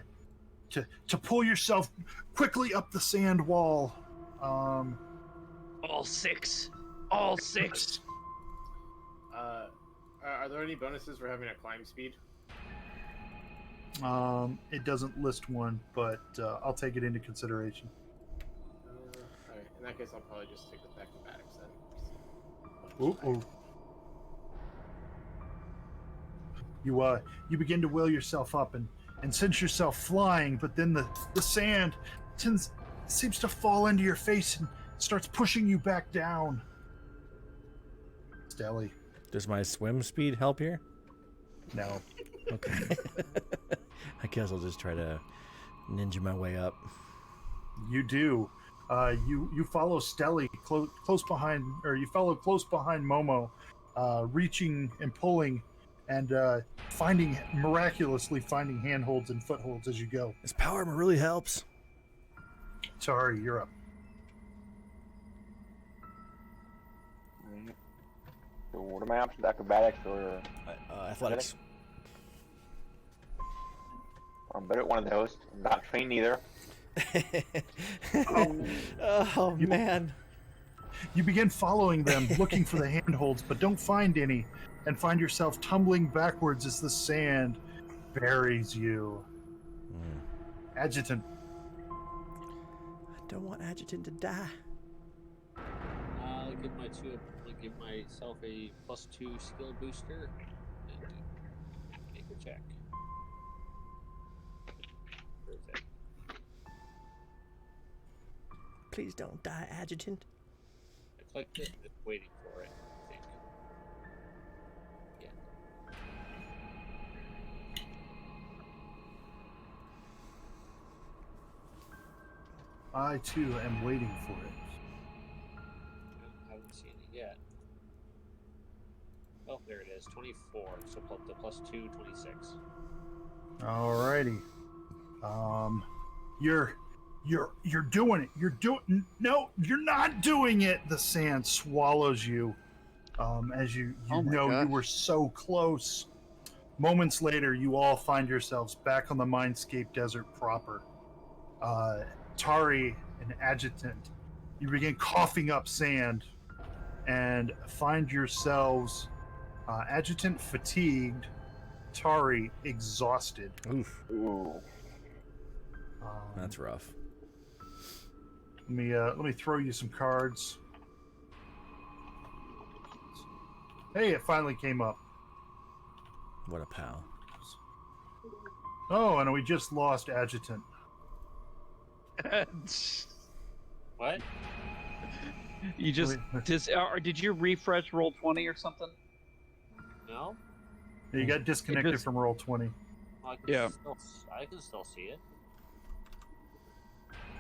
pull yourself quickly up the sand wall. All six. All six. Are there any bonuses for having a climb speed? It doesn't list one, but I'll take it into consideration. Alright, in that case, I'll probably just stick with acrobatics then. Ooh. You begin to will yourself up and sense yourself flying, but then the sand seems to fall into your face and starts pushing you back down. Stelly, Does my swim speed help here? no. Okay. I guess I'll just try to ninja my way up. You do. You follow Stelly close behind, or you follow close behind Momo, reaching and pulling, and miraculously finding handholds and footholds as you go. This power armor really helps. Sorry, you're up. So what are my options? Acrobatics or Athletics. I'm better at one of those. I'm not trained either. Oh man. You begin following them, looking for the handholds, but don't find any, and find yourself tumbling backwards as the sand buries you. Adjutant, I don't want Adjutant to die. I'll give my two like give myself a +2 skill booster and make a check. Perfect. Please don't die, Adjutant. I clicked it. I'm waiting for it. I think. Yeah. I too am waiting for it. I haven't seen it yet. Oh, there it is. 24. So the +2, 26. Alrighty. You're doing it. No, you're not doing it. The sand swallows you. As you Oh my know, you gosh. were so close. Moments later, you all find yourselves back on the Mindscape Desert proper. Tari and Adjutant, you begin coughing up sand and find yourselves, Adjutant fatigued, Tari exhausted. Oof, Ooh. that's rough. Let me throw you some cards. Hey, it finally came up. What a pal. Oh, and we just lost Adjutant. What? You just did you refresh roll 20 or something? No? You got disconnected just- from roll 20. I can Yeah. I can still see it.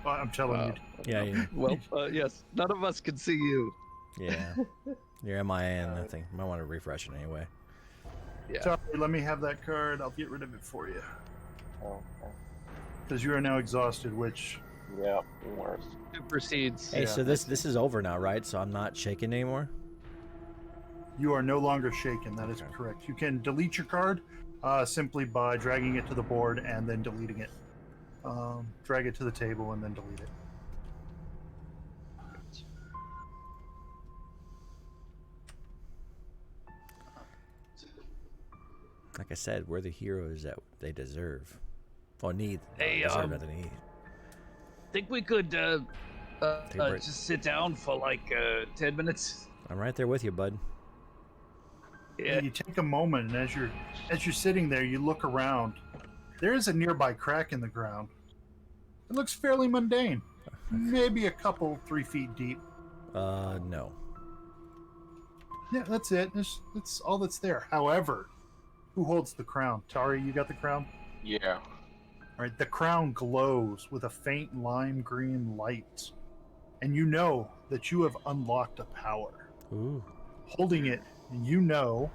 I'm telling you. Yeah, Well, yes, none of us can see you. yeah. You're MIA, I think. Might want to refresh it anyway. Yeah. Sorry, let me have that card. I'll get rid of it for you. Oh, Because you are now exhausted, which... yeah, worse. Supersedes. Hey, Yeah. so this is over now, right? So I'm not shaking anymore? You are no longer shaken. That is Okay. correct. You can delete your card simply by dragging it to the board and then deleting it. Drag it to the table and then delete it. Like I said, we're the heroes that they deserve. Or need. Hey, deserve that they need. Think we could Take a break. just sit down for like 10 minutes? I'm right there with you, bud. Yeah. You take a moment, and as you're sitting there, you look around. There is a nearby crack in the ground. It looks fairly mundane. Maybe a couple 3 feet deep. No. Yeah, that's it. That's all that's there. However, who holds the crown? Tari, you got the crown? Yeah. All right, the crown glows with a faint lime green light. And you know that you have unlocked a power. Ooh. Holding it, you know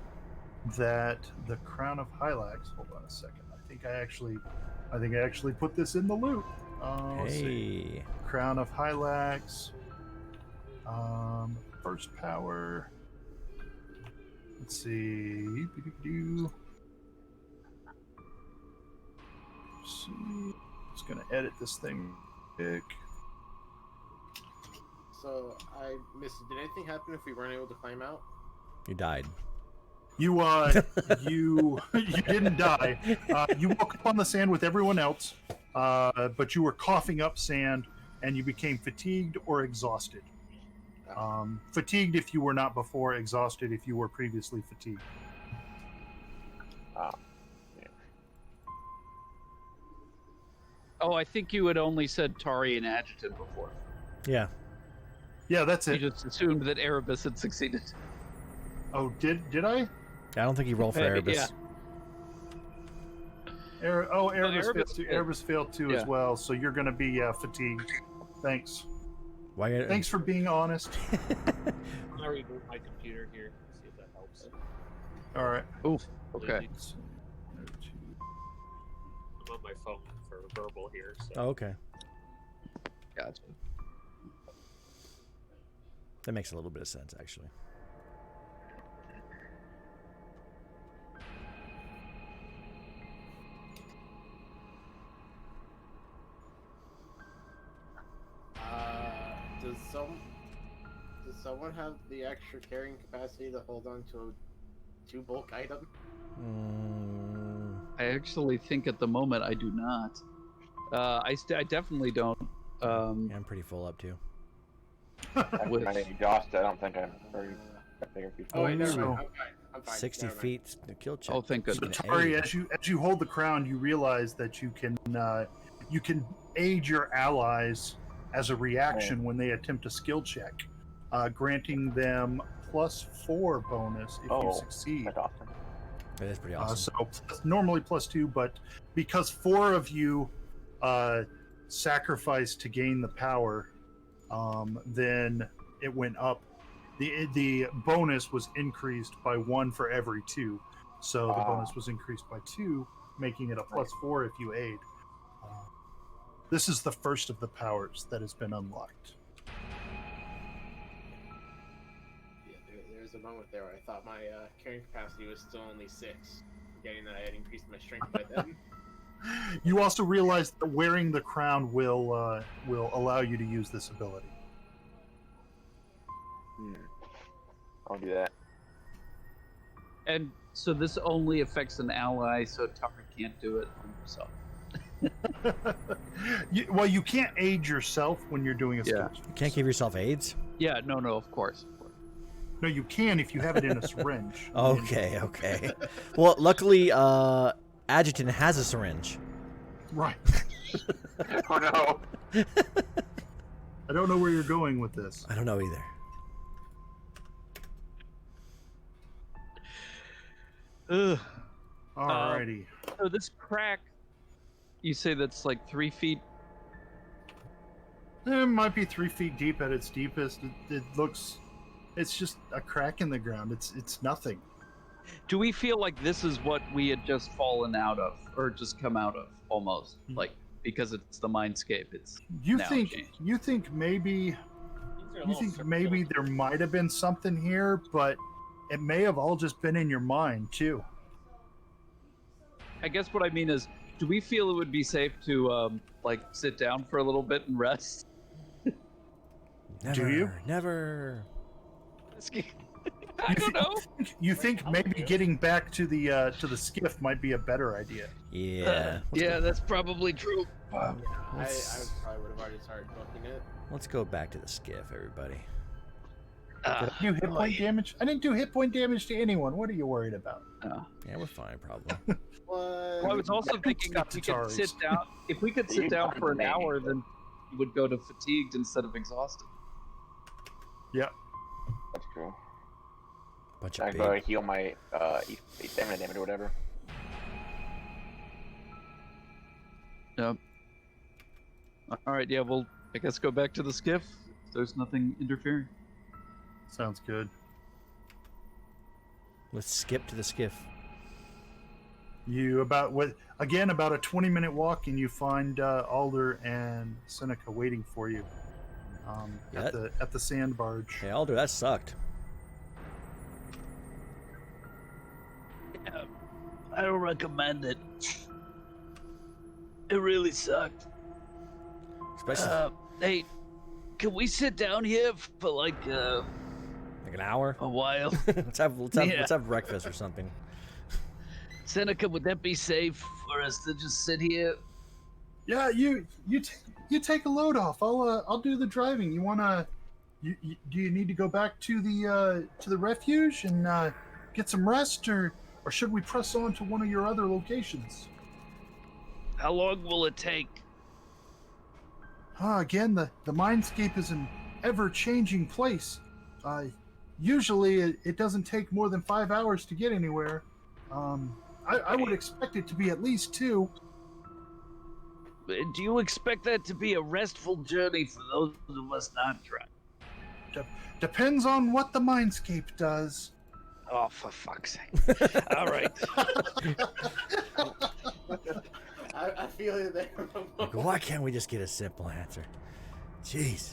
that the crown of Hylax. Hold on a second. I think I actually put this in the loot. Let's see. Hey. Crown of Hylax. First power. Let's see. Just gonna edit this thing quick. So I missed. Did anything happen if we weren't able to climb out? You died. You you didn't die. You woke up on the sand with everyone else, but you were coughing up sand, and you became fatigued or exhausted. Fatigued if you were not before, exhausted if you were previously fatigued. Oh, I think you had only said Tari and Adjutant before. Yeah. Yeah, that's You it. just assumed that Erebus had succeeded. Oh, did I? I don't think you rolled for Yeah. Erebus. Erebus failed Erebus too. did. Erebus failed too Yeah. as well. So you're gonna be fatigued. Thanks. Why? Thanks for being honest. I'm gonna reboot my computer here. See if that helps. All right. Oof. Okay. I'm on my phone for verbal here. So. Oh, okay. Gotcha. That makes a little bit of sense, actually. Does someone have the extra carrying capacity to hold on to a 2 bulk item? I actually think at the moment I do not. I definitely don't. Yeah, I'm pretty full up too. I'm With- exhausted. I don't think I'm very I figured if you Oh wait, never So- mind. I'm fine. I'm fine. 60 Never mind. feet to kill check. Oh, thank So goodness. Tari, Aid. as you hold the crown, you realize that you can aid your allies as a reaction when they attempt a skill check, granting them +4 bonus if you Oh, succeed. that's awesome. That is pretty awesome. So normally +2, but because 4 of you sacrificed to gain the power, then it went up. The bonus was increased by 1 for every 2, so the bonus was increased by 2, making it a +4 if you aid. This is the first of the powers that has been unlocked. Yeah, there was a moment there where I thought my carrying capacity was still only 6, forgetting that I had increased my strength by then. You also realize that wearing the crown will allow you to use this ability. I'll do that. And so this only affects an ally, so Tari can't do it himself. Well, you can't aid yourself when you're doing a skill Yeah. check. You can't give yourself aids? Yeah, no, of course. No, you can if you have it in a syringe. Okay, okay. Well, luckily, Adjutant has a syringe. Right. Oh no! I don't know where you're going with this. I don't know either. Ugh. Alrighty. So this crack, you say that's like 3 feet? It might be 3 feet deep at its deepest. It's just a crack in the ground. It's nothing. Do we feel like this is what we had just fallen out of, or just come out of, almost? Like, because it's the mindscape, it's You now think changed. maybe These are you little think circle maybe pillars. there might have been something here, but it may have all just been in your mind too. I guess what I mean is, do we feel it would be safe to, like, sit down for a little bit and rest? Never, you? Never. I don't know. You think maybe getting back to the skiff might be a better idea. Yeah. Yeah, that's probably true. I Let's- probably would have already started booking it. Let's go back to the skiff, everybody. Did I do hit point damage? I didn't do hit point damage to anyone. What are you worried about? Yeah, we're fine, probably. Well, I was also thinking if we could sit down, You for an maybe. hour, then you would go to fatigued instead of exhausted. Yeah. That's true. Bunch I of can big. heal my stamina damage or whatever. Yep. All right, yeah, we'll, I guess, go back to the skiff. There's nothing interfering. Sounds good. Let's skip to the skiff. You about a 20-minute walk, and you find Alder and Seneca waiting for you Yeah. at the sand barge. Hey, Alder, that sucked. I don't recommend it. It really sucked. Especially Hey, can we sit down here for like like an hour. a while? let's have Yeah. let's have breakfast or something. Seneca, would that be safe for us to just sit here? Yeah, you take a load off. I'll do the driving. You wanna? Do you need to go back to the refuge and get some rest, or should we press on to one of your other locations? How long will it take? Again, the mindscape is an ever-changing place. Usually, it doesn't take more than 5 hours to get anywhere. I would expect it to be at least 2. Do you expect that to be a restful journey for those of us not trying? Depends on what the mindscape does. Oh, for fuck's sake. All right. I feel you there. Like, why can't we just get a simple answer? Jeez.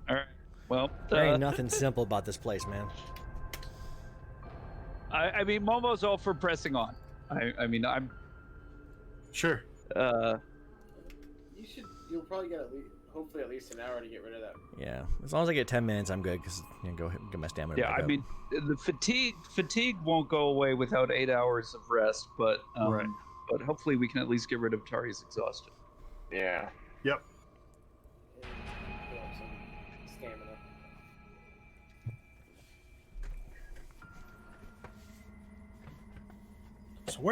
All right. Well, There ain't nothing simple about this place, man. I mean, Momo's all for pressing on. I mean, I'm. Sure. You'll probably get hopefully at least an hour to get rid of that. Yeah. As long as I get 10 minutes, I'm good, because go get my stamina Yeah, back I up. mean, the fatigue won't go away without 8 hours of rest, but Right. but hopefully we can at least get rid of Tari's exhaustion. Yeah. Yep. And build up some stamina. So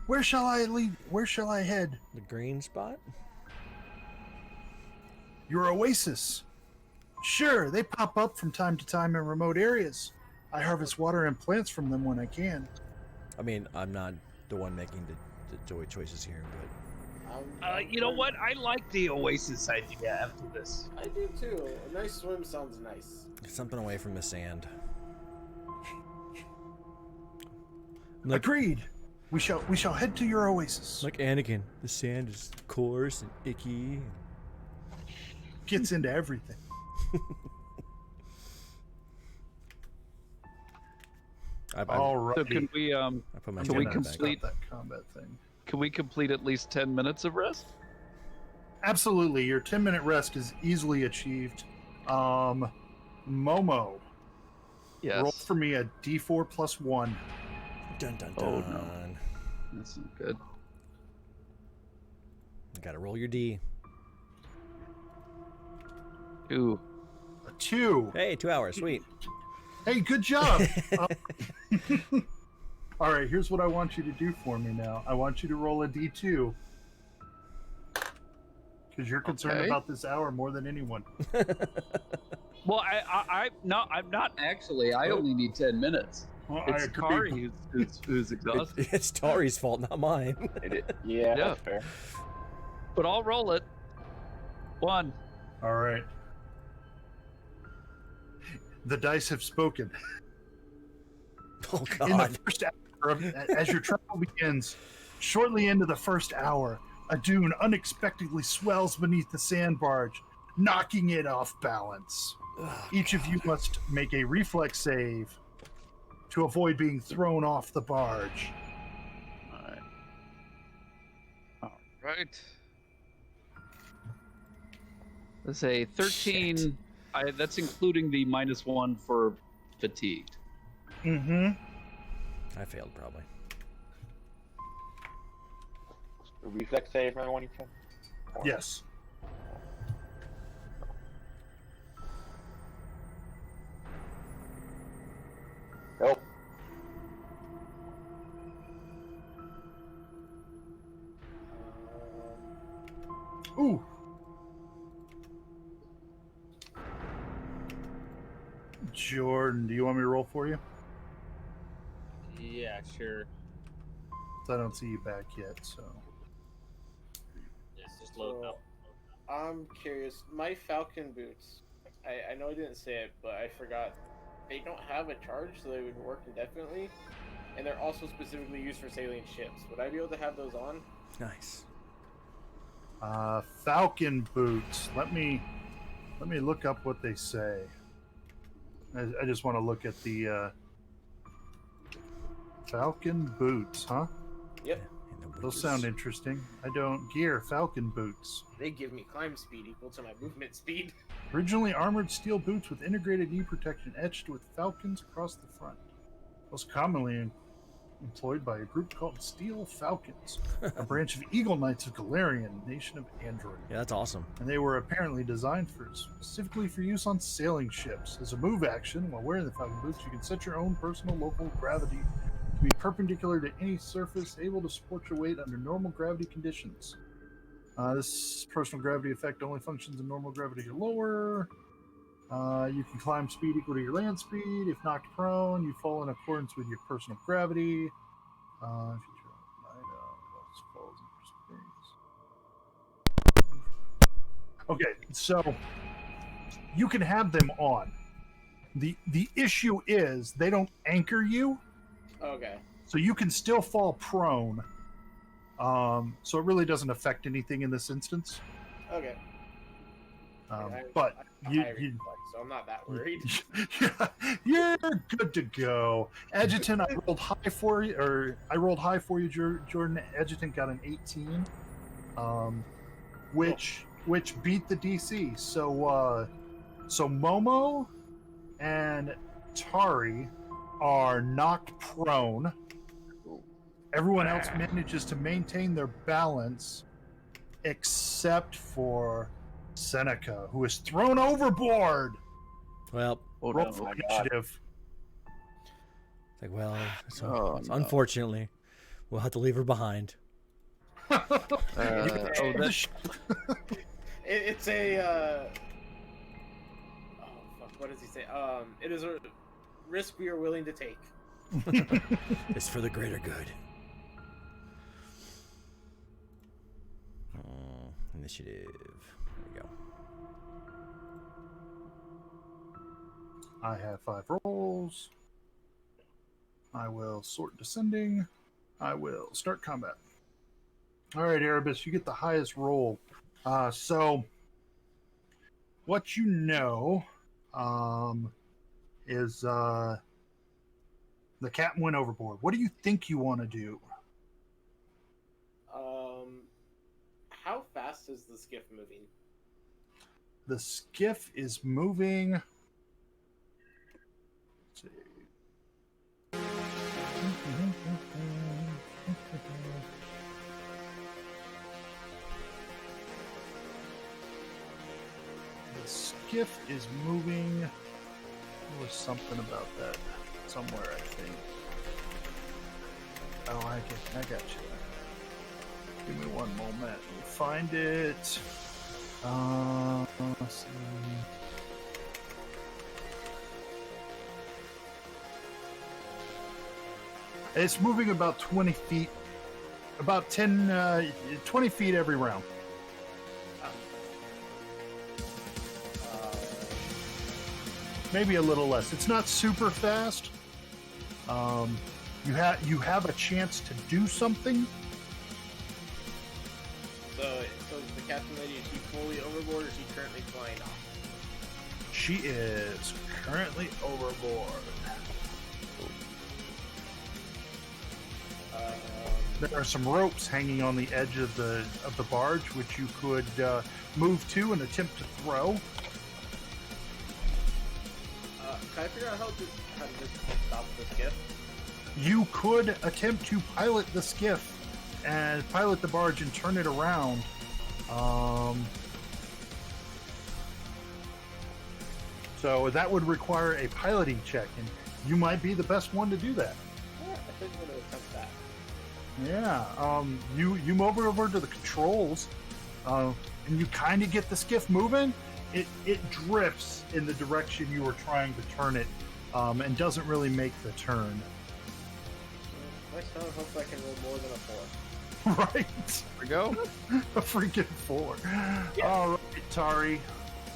where shall I lead? Where shall I head? The green spot? Your oasis. Sure, they pop up from time to time in remote areas. I harvest water and plants from them when I can. I mean, I'm not the one making the choices here, but You know what? I like the Oasis idea after this. I do too. A nice swim sounds nice. something away from the sand. Agreed. We shall head to your oasis. Like Anakin, the sand is coarse and icky. Gets into everything. All right. So can we I put my Can we stamina back. complete- that combat thing? can we complete at least 10 minutes of rest? Absolutely. Your 10-minute rest is easily achieved. Momo, Yes. roll for me a D4 plus 1. Dun dun dun. Oh, no. That's not good. You gotta roll your D. Ooh. A 2. Hey, 2 hours, sweet. Hey, good job. All right, here's what I want you to do for me now. I want you to roll a D2. Because you're concerned Okay. about this hour more than anyone. Well, I'm not actually. I only need 10 minutes. Well, It's Kari who's exhausted. It's Tari's fault, not mine. Yeah, Yeah. that's fair. But I'll roll it. 1. All right. The dice have spoken. Oh In the God. first hour, as your travel begins, shortly into the first hour, a dune unexpectedly swells beneath the sand barge, knocking it off balance. Each of you must make a reflex save to avoid being thrown off the barge. All right. Let's say 13. That's including the -1 for fatigued. Mm-hmm. I failed probably. Reflex save for everyone you can. Yes. Nope. Ooh. Jordan, do you want me to roll for you? Yeah, sure. I don't see you back yet, so. It's just loading up. I'm curious. My Falcon boots. I know I didn't say it, but I forgot. They don't have a charge, so they would work indefinitely, and they're also specifically used for sailing ships. Would I be able to have those on? Nice. Falcon boots. Let me look up what they say. I just want to look at the Falcon boots, huh? Yep. And the Those witches. sound interesting. I don't gear Falcon boots. They give me climb speed equal to my movement speed. Originally armored steel boots with integrated knee protection etched with falcons across the front. Most commonly employed by a group called Steel Falcons, a branch of Eagle Knights of Galarian, nation of Android. Yeah, that's awesome. And they were apparently designed specifically for use on sailing ships. As a move action, while wearing the Falcon boots, you can set your own personal local gravity to be perpendicular to any surface, able to support your weight under normal gravity conditions. This personal gravity effect only functions in normal gravity or lower. You can climb speed equal to your land speed. If knocked prone, you fall in accordance with your personal gravity. If you Okay, so you can have them on. The issue is they don't anchor you, Okay. so you can still fall prone. So it really doesn't affect anything in this instance. Okay. But you, Reflex, so I'm not that worried. you're good to go. Adjutant, I rolled high for you, Jordan. Adjutant got an 18, which beat the DC. So Momo and Tari are knocked prone. Everyone else manages to maintain their balance, except for Seneca, who is thrown overboard. Well, Oh, Roll no. for my God. initiative. it's like, well, Oh, no. unfortunately, We'll have to leave her behind. It's a. Oh fuck! What does he say? It is a risk we are willing to take. It's for the greater good. Initiative. There we go. I have 5 rolls. I will sort descending. I will start combat. All right, Erebus, you get the highest roll. So, what you know is the captain went overboard. What do you think you want to do? How fast is the skiff moving? The skiff is moving. Let's see. The skiff is moving. There was something about that somewhere, I think. Oh, I got you. Give me one moment. We'll find it. Let's see. It's moving about 20 feet. About 20 feet every round. Maybe a little less. It's not super fast. You have a chance to do something. So the captain lady, is she fully overboard or is she currently flying off? She is currently overboard. There are some ropes hanging on the edge of the barge, which you could move to and attempt to throw. Can I figure out how to just stop the skiff? You could attempt to pilot the skiff and pilot the barge and turn it around. So that would require a piloting check, and you might be the best one to do that. Yeah, I think I'm going to attempt that. Yeah, you move over to the controls, and you kind of get the skiff moving. It drifts in the direction you were trying to turn it, and doesn't really make the turn. My son hopes I can roll more than a 4. Right. There we go. A freaking 4. Yeah. All right, Tari,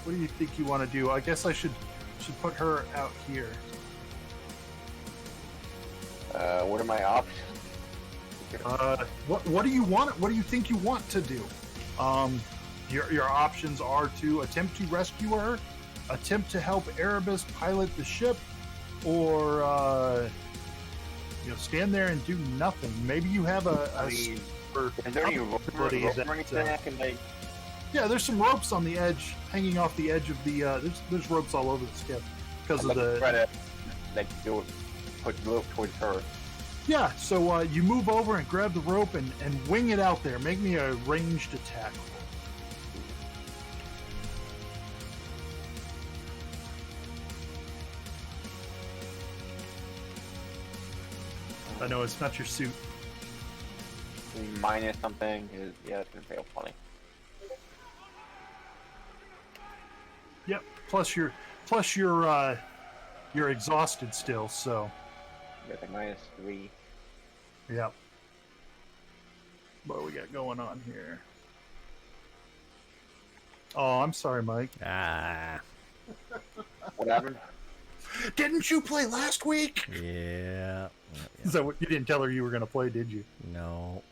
what do you think you want to do? I guess I should put her out here. What are my options? What do you want? What do you think you want to do? Your options are to attempt to rescue her, attempt to help Erebus pilot the ship, or stand there and do nothing. Maybe you have a super Is there any rope or ability anything I can like? yeah, there's some ropes on the edge, hanging off the edge of the. There's ropes all over the skiff because of the. Try to put the rope towards her. Yeah, so you move over and grab the rope and wing it out there. Make me a ranged attack. I know it's not your suit. Minus something. Yeah, it's gonna fail funny. Yep. Plus you're exhausted still. So. Got like -3. Yep. What do we got going on here? Oh, I'm sorry, Mike. What happened? Didn't you play last week? Yeah. Is that what you didn't tell her you were going to play, did you? No.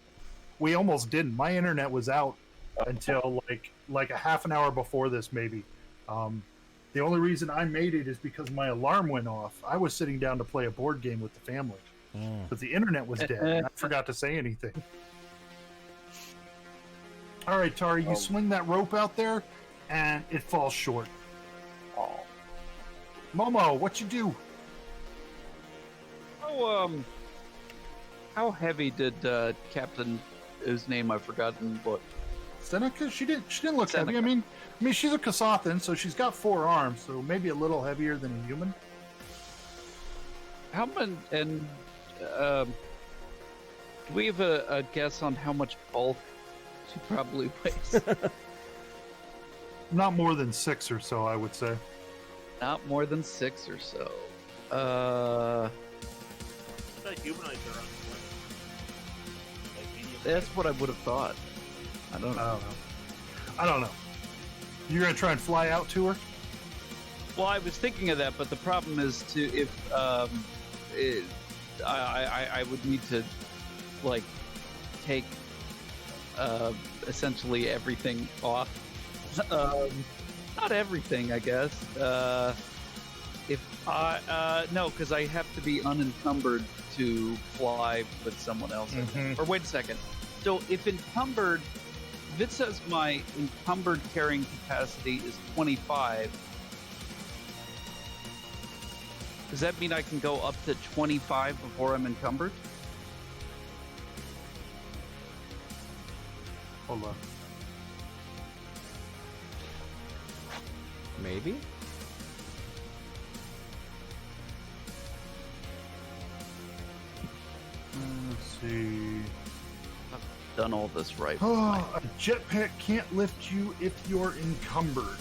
We almost didn't. My internet was out until like a half an hour before this, maybe. The only reason I made it is because my alarm went off. I was sitting down to play a board game with the family, but the internet was dead. And I forgot to say anything. All right, Tari, you swing that rope out there, and it falls short. Oh. Momo, what you do? How heavy did Captain, his name I've forgotten, but Seneca? She didn't look Seneca. heavy. I mean she's a Kasathan, so she's got 4 arms, so maybe a little heavier than a human. how many, and we have a guess on how much bulk she probably weighs? Not more than 6 or so, I would say. Not more than 6 or so. That humanoids are on like medium. That's what I would have thought. I don't know. I don't know. You're gonna try and fly out to her? Well, I was thinking of that, but the problem is I would need to like take essentially everything off. Not everything, I guess. No, because I have to be unencumbered to fly with someone else. Mhm. Or wait a second. So if encumbered, if it says my encumbered carrying capacity is 25, does that mean I can go up to 25 before I'm encumbered? Hold on. Maybe? Let's see. Done all this right. Oh, a jetpack can't lift you if you're encumbered.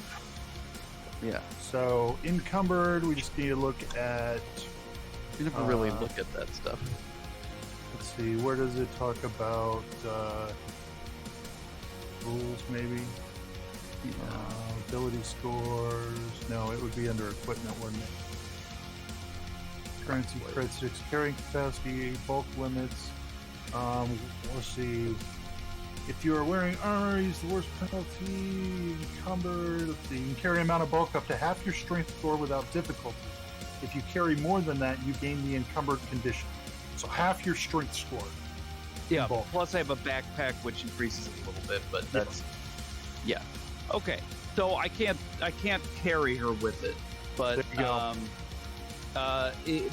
Yeah. So encumbered, we just need to look at. You never really look at that stuff. Let's see, where does it talk about rules? Maybe ability scores. No, it would be under equipment, wouldn't it? Currency, credits, carrying capacity, bulk limits. Let's see. If you are wearing armor, use the worst penalty. Encumbered. Let's see. You can carry amount of bulk up to half your strength score without difficulty. If you carry more than that, you gain the encumbered condition. So half your strength score. Yeah. Bulk. Plus, I have a backpack which increases it a little bit, but that's yeah. Okay. So I can't carry her with it, but There you go.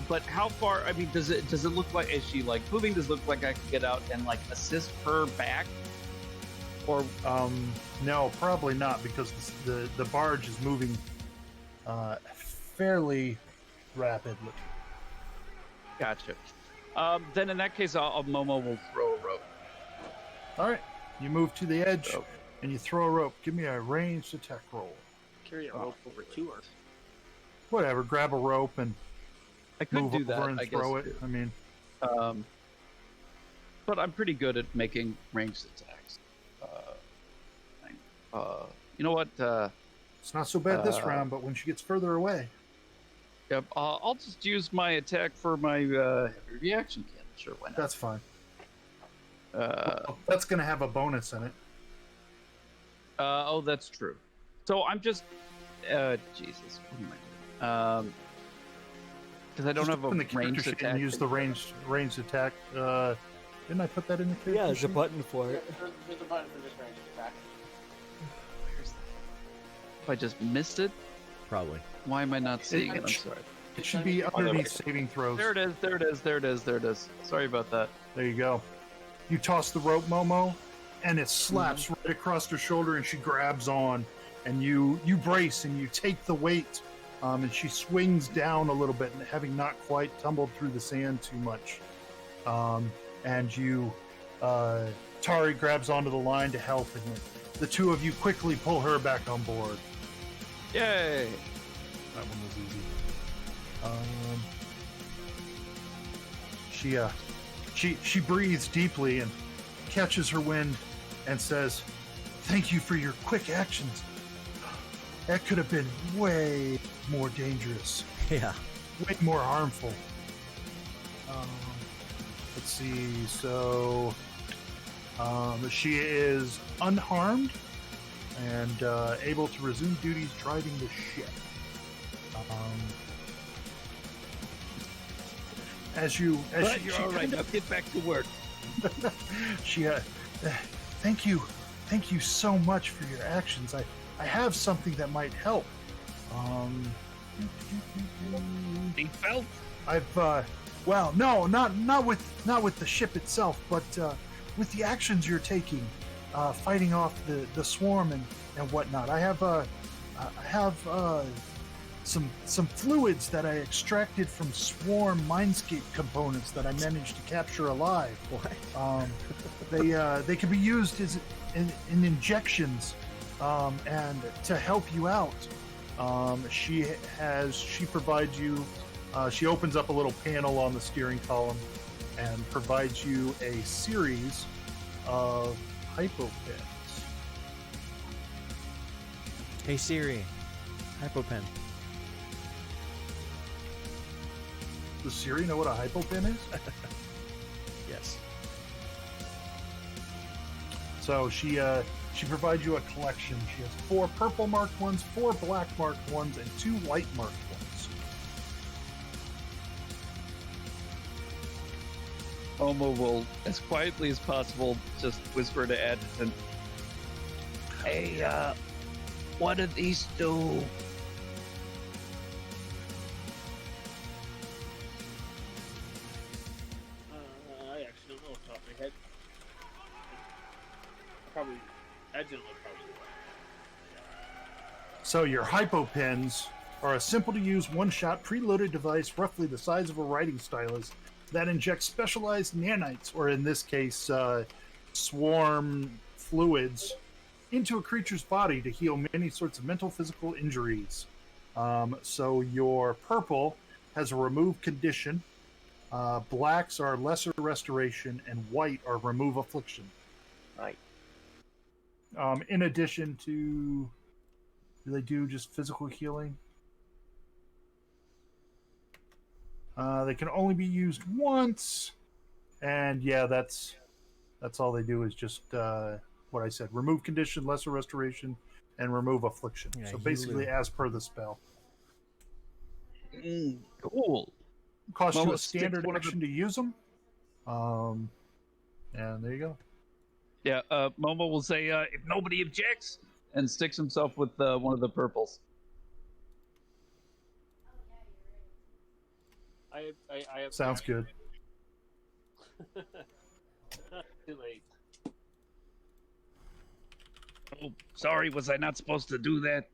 but how far? I mean, does it look like, is she like moving? Does it look like I could get out and like assist her back? Or No, probably not, because the barge is moving fairly rapidly. gotcha. Then in that case, Momo will throw a rope. All right, you move to the edge Rope. and you throw a rope. Give me a ranged attack roll. Carry a rope over to her. Whatever, grab a rope and I could move do over that. and I throw guess. it. I mean, But I'm pretty good at making ranged attacks. You know what? it's not so bad this Uh, round, but when she gets further away, Yep. I'll just use my attack for my reaction cannon. Sure, why not? that's fine. Uh, That's going to have a bonus in it. oh, that's true. So I'm just, Jesus, what am I doing? Because I don't Just have a open the character ranged sheet attack. and use the ranged attack. Didn't I put that in the character Yeah, there's a sheet? button for Yeah, it. there's a button for just ranged attack. If I just missed it, Probably. why am I not seeing it? I'm sh- sorry. It should be underneath saving throws. There it is. There it is. There it is. There it is. Sorry about that. There you go. You toss the rope, Momo, and it slaps right across her shoulder, and she grabs on, and you brace and you take the weight, and she swings down a little bit, and having not quite tumbled through the sand too much, and you, Tari grabs onto the line to help, and the two of you quickly pull her back on board. Yay! That one was easy. She breathes deeply and catches her wind and says, "Thank you for your quick actions. That could have been way more dangerous, Yeah. way more harmful." Let's see. So she is unharmed and able to resume duties driving the ship. You're all right. Now get back to work. She thank you so much for your actions. I have something that might help. Big felt. I've well, no, not with the ship itself, but with the actions you're taking, fighting off the swarm and whatnot. I have some fluids that I extracted from Swarm Mindscape components that I managed to capture alive. What? They can be used as in injections, and to help you out. She provides you. She opens up a little panel on the steering column and provides you a series of hypopens. Hey Siri, hypopen. Does Siri know what a hypopen is? Yes. So she provides you a collection. She has 4 purple marked ones, 4 black marked ones, and 2 white marked ones. Momo will, as quietly as possible, just whisper to Adjutant, "Hey, what do these do?" I actually don't know off the top of my head. Probably, Adjutant would probably. So your hypopens are a simple-to-use one-shot preloaded device roughly the size of a writing stylus that injects specialized nanites, or in this case, swarm fluids, into a creature's body to heal many sorts of mental, physical injuries. So your purple has a remove condition, blacks are lesser restoration, and white are remove affliction. Right. In addition to, do they do just physical healing? They can only be used once, and yeah, that's all they do is just what I said: remove condition, lesser restoration, and remove affliction. Yeah, so basically, as per the spell, Cool. costs you Momo a sticks standard one of the- action to use them. And there you go. Yeah, Momo will say, "If nobody objects," and sticks himself with one of the purples. I have Sounds good. Too late. Oh, sorry, was I not supposed to do that?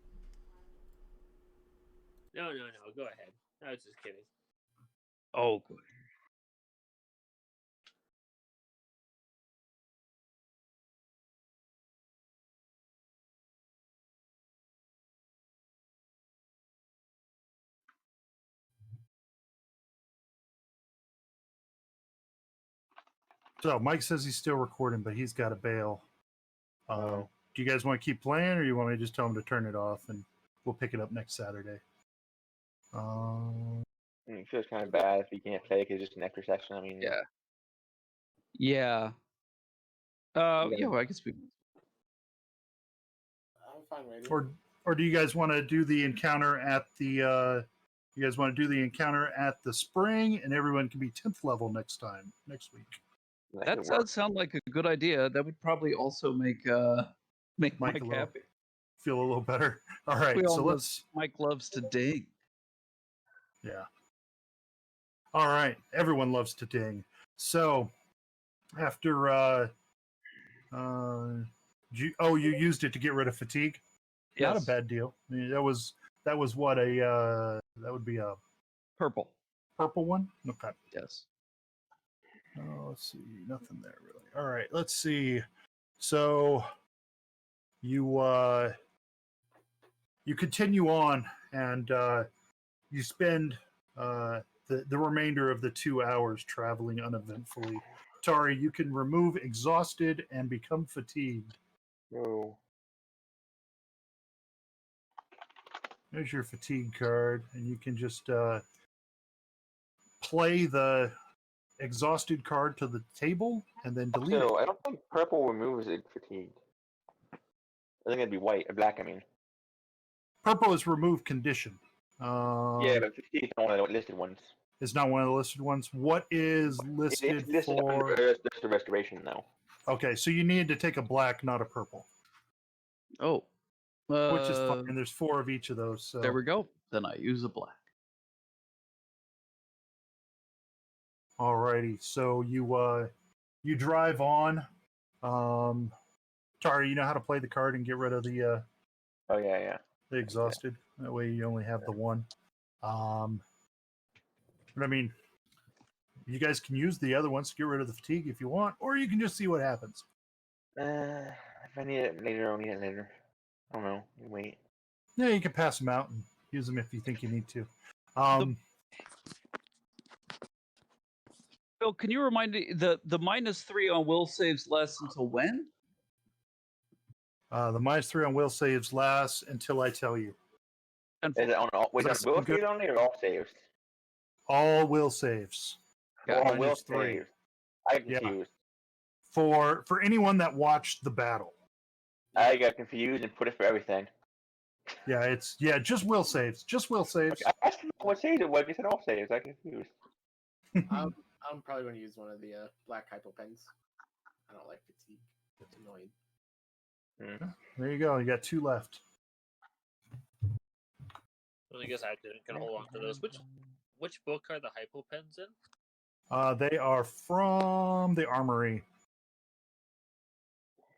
No. Go ahead. I was just kidding. Oh, good. So Mike says he's still recording, but he's got to bail. Do you guys want to keep playing, or you want me to just tell him to turn it off and we'll pick it up next Saturday? It feels kind of bad if you can't play because it's just an extra section. I mean, Yeah. Yeah. Yeah, well, I guess we. I'm fine waiting. Or do you guys want to do the encounter at the? You guys want to do the encounter at the spring, and everyone can be 10th level next week. That could work. does sound like a good idea. That would probably also make Mike Mike a little- happy. Feel a little better. All right, We all so know let's. Mike loves to dig. Yeah. All right, everyone loves to ding. So after you used it to get rid of fatigue. Not a Yes. bad deal. I mean, that was what that would be a Purple. purple one. Okay. Yes. Oh, let's see, nothing there really. All right, let's see. So you continue on, and you spend the remainder of the 2 hours traveling uneventfully. Tari, you can remove exhausted and become fatigued. Oh. There's your fatigue card, and you can just play the exhausted card to the table and then delete So it. I don't think purple removes it fatigue. I think it'd be white or black. I mean. Purple is remove condition. Yeah, but fatigue is not one of the listed ones. It's not one of the listed ones. What is listed It's listed for? under the restoration though. Okay, so you need to take a black, not a purple, Oh. which is fine. And there's 4 of each of those. So There we go. Then I use a black. alrighty, so you drive on. Tari, you know how to play the card and get rid of the Oh yeah. Stay exhausted. That way you only have the one. But I mean, you guys can use the other ones to get rid of the fatigue if you want, or you can just see what happens. If I need it later, I'll need it later. I don't know. Wait. Yeah, you can pass them out and use them if you think you need to. Phil, can you remind me the -3 on will saves lasts until when? The -3 on will saves lasts until I tell you. Is it on all? Wait, on That's will good. saves only or all saves? All will saves. Got All will -3. saves. I got Yeah. confused. For anyone that watched the battle. I got confused and put it for everything. Yeah, just will saves. Just will saves. Okay, I asked him what saves it was. He said all saves. I got confused. I'm probably going to use one of the black hypo pens. I don't like fatigue. It's annoying. There you go. You got 2 left. Well, I guess I can hold on to those. Which book are the hypo pens in? They are from the armory.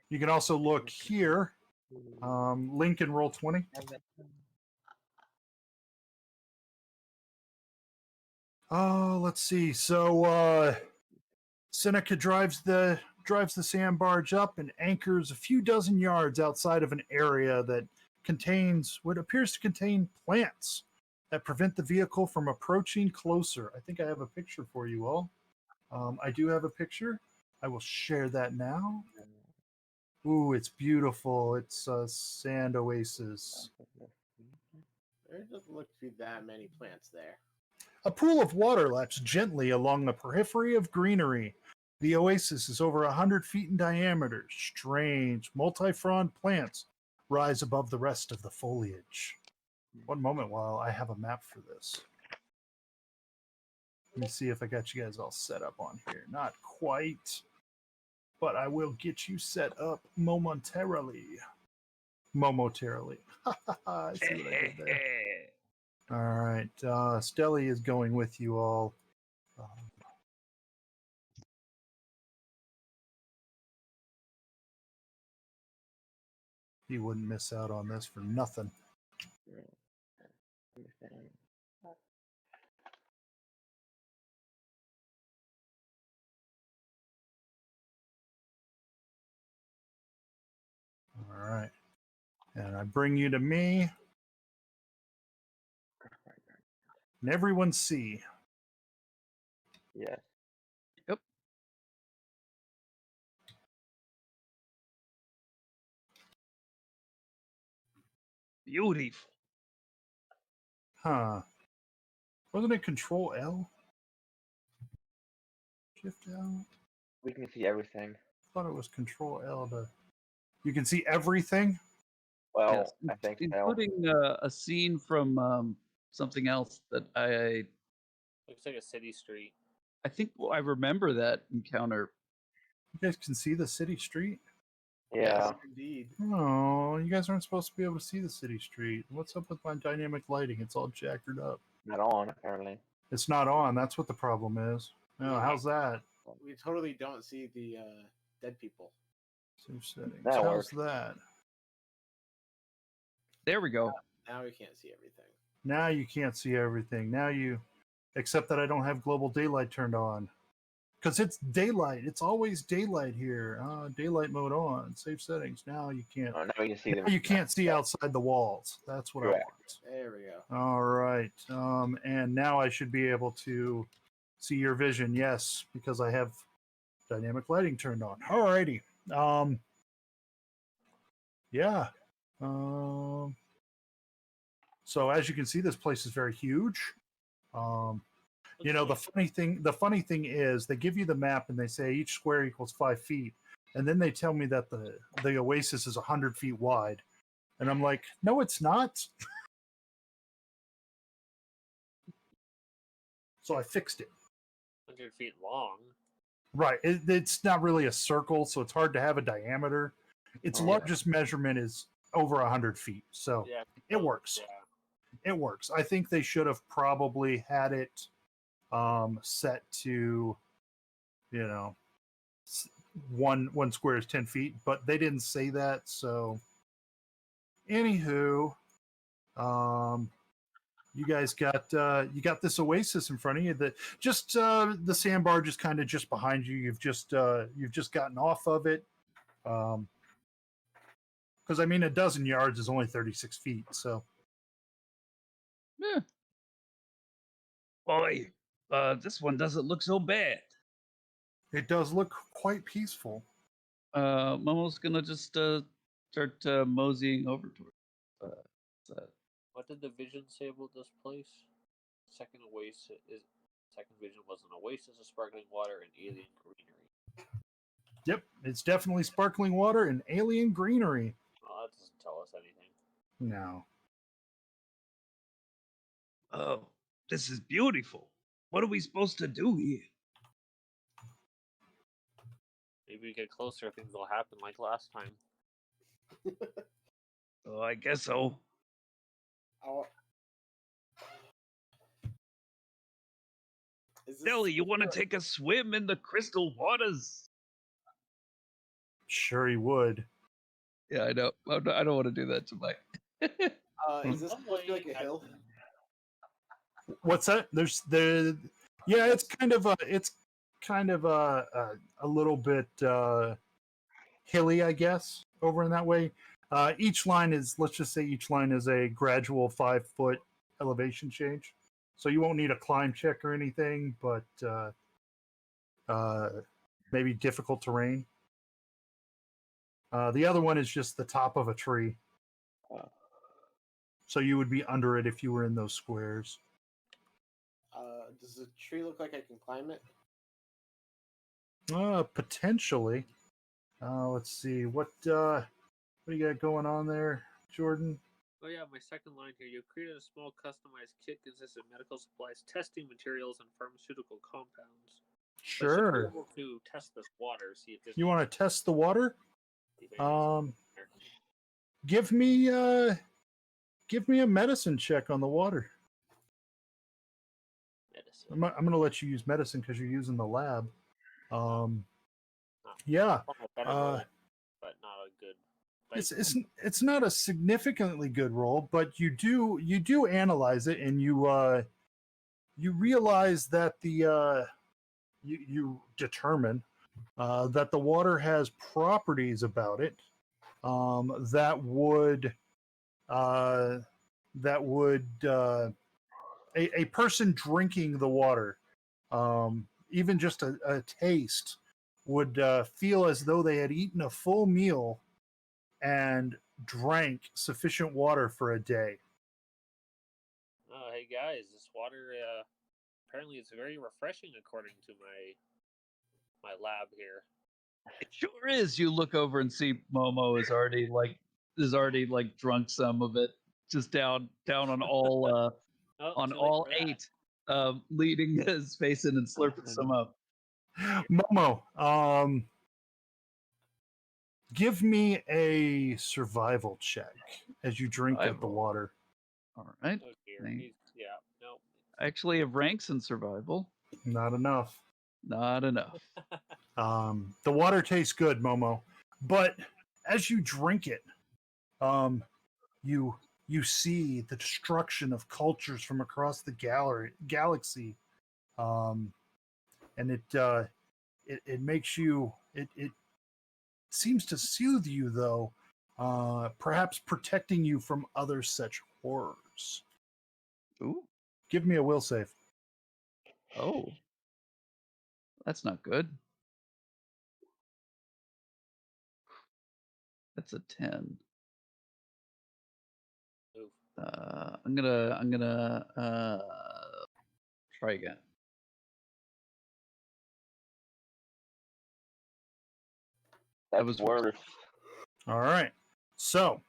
You can also look here. Link and roll 20. Oh, let's see. So Seneca drives the sand barge up and anchors a few dozen yards outside of an area that contains what appears to contain plants that prevent the vehicle from approaching closer. I think I have a picture for you all. I do have a picture. I will share that now. Ooh, it's beautiful. It's a sand oasis. There doesn't look to be that many plants there. A pool of water laps gently along the periphery of greenery. The oasis is over 100 feet in diameter. Strange, multi-frond plants rise above the rest of the foliage. One moment while I have a map for this. Let me see if I got you guys all set up on here. Not quite, but I will get you set up momentarily. I see what I did there. All right. Stelly is going with you all. He wouldn't miss out on this for nothing. All right. And I bring you to me. And everyone see. Yes. Yep. Beautiful. Huh. Wasn't it Control L? Shift L? We can see everything. I thought it was Control L to. You can see everything? Well, Yes, I think so. including a scene from something else that I Looks like a city street. think I remember that encounter. You guys can see the city street? Yeah. Indeed. Oh, you guys aren't supposed to be able to see the city street. What's up with my dynamic lighting? It's all jacked up. Not on, apparently. It's not on. That's what the problem is. Oh, Yeah. how's that? We totally don't see the dead people. Save settings. That How's works. that? There we go. Now we can't see everything. Now you can't see everything. Now you, except that I don't have global daylight turned on. Because it's daylight. It's always daylight here. Daylight mode on. Save settings. Now you can't. Oh, now we can see them. Now you can't see outside the walls. That's what Correct. I want. There we go. All right. And now I should be able to see your vision. Yes, because I have dynamic lighting turned on. All righty. Yeah. So as you can see, this place is very huge. You know, the funny thing is they give you the map and they say each square equals 5 feet. And then they tell me that the oasis is 100 feet wide. And I'm like, no, it's not. So I fixed it. 100 feet long. Right. It's not really a circle, so it's hard to have a diameter. Its Oh, yeah. largest measurement is over 100 feet. So Yeah. it works. Yeah. It works. I think they should have probably had it set to, you know, one square is 10 feet, but they didn't say that. So, anywho, You guys got this oasis in front of you. The sandbar just kind of just behind you. You've just gotten off of it. Because I mean, a dozen yards is only 36 feet. So Yeah. Boy, this one doesn't look so bad. it does look quite peaceful. Momo's gonna just start moseying over towards that. What did the vision say about this place? Second vision was an oasis of sparkling water and alien greenery. Yep, it's definitely sparkling water and alien greenery. Well, that doesn't tell us anything. No. Oh, this is beautiful. What are we supposed to do here? Maybe we get closer, things will happen like last time. Oh, I guess so. Nelly, you want to take a swim in the crystal waters? Sure, he would. Yeah, I know. I don't want to do that to my. Is this supposed to be like a hill? What's that? Yeah, it's kind of a little bit hilly, I guess, over in that way. Let's just say each line is a gradual 5-foot elevation change. So you won't need a climb check or anything, but maybe difficult terrain. The other one is just the top of a tree. So you would be under it if you were in those squares. Does the tree look like I can climb it? Potentially. Let's see. What do you got going on there, Jordan? Oh yeah, my second line here. You created a small customized kit consisting of medical supplies, testing materials, and pharmaceutical compounds. Sure. Able to test this water, see if there's. You want to test the water? Give me a medicine check on the water. Medicine. I'm going to let you use medicine because you're using the lab. Yeah. But not a good. It's not a significantly good roll, but you do analyze it, and you realize that you determine that the water has properties about it that would a person drinking the water, even just a taste, would feel as though they had eaten a full meal and drank sufficient water for a day. Oh, hey guys, this water apparently it's very refreshing according to my lab here. It sure is. You look over and see Momo is already drunk some of it, just down on all all 8, leading his face in and slurping some up. Momo, give me a survival check as you drink up the water. All right. Oh dear. No. I actually have ranks in survival. Not enough. Not enough. The water tastes good, Momo, but as you drink it, you see the destruction of cultures from across the galaxy, and it makes you. It seems to soothe you, though, perhaps protecting you from other such horrors. Ooh. Give me a will save. Oh. That's not good. That's a 10. Oof. I'm gonna try again. That was worse. All right. So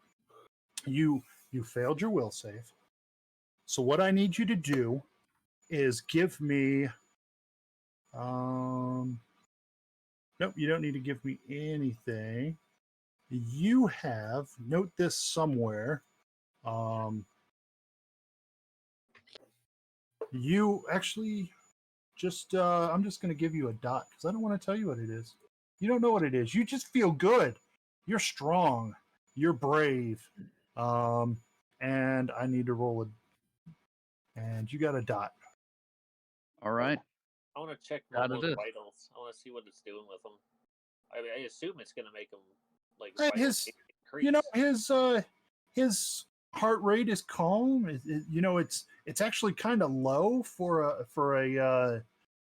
you failed your will save. So what I need you to do is give me nope, you don't need to give me anything. You have, note this somewhere. You actually just I'm just going to give you a dot because I don't want to tell you what it is. You don't know what it is. You just feel good. You're strong. You're brave. and I need to roll it. And you got a dot. All right. I want to check Got Momo's it. vitals. I want to see what it's doing with them. I mean, I assume it's gonna make them like And vitals increase. You know, his heart rate is calm. You know, it's actually kind of low for a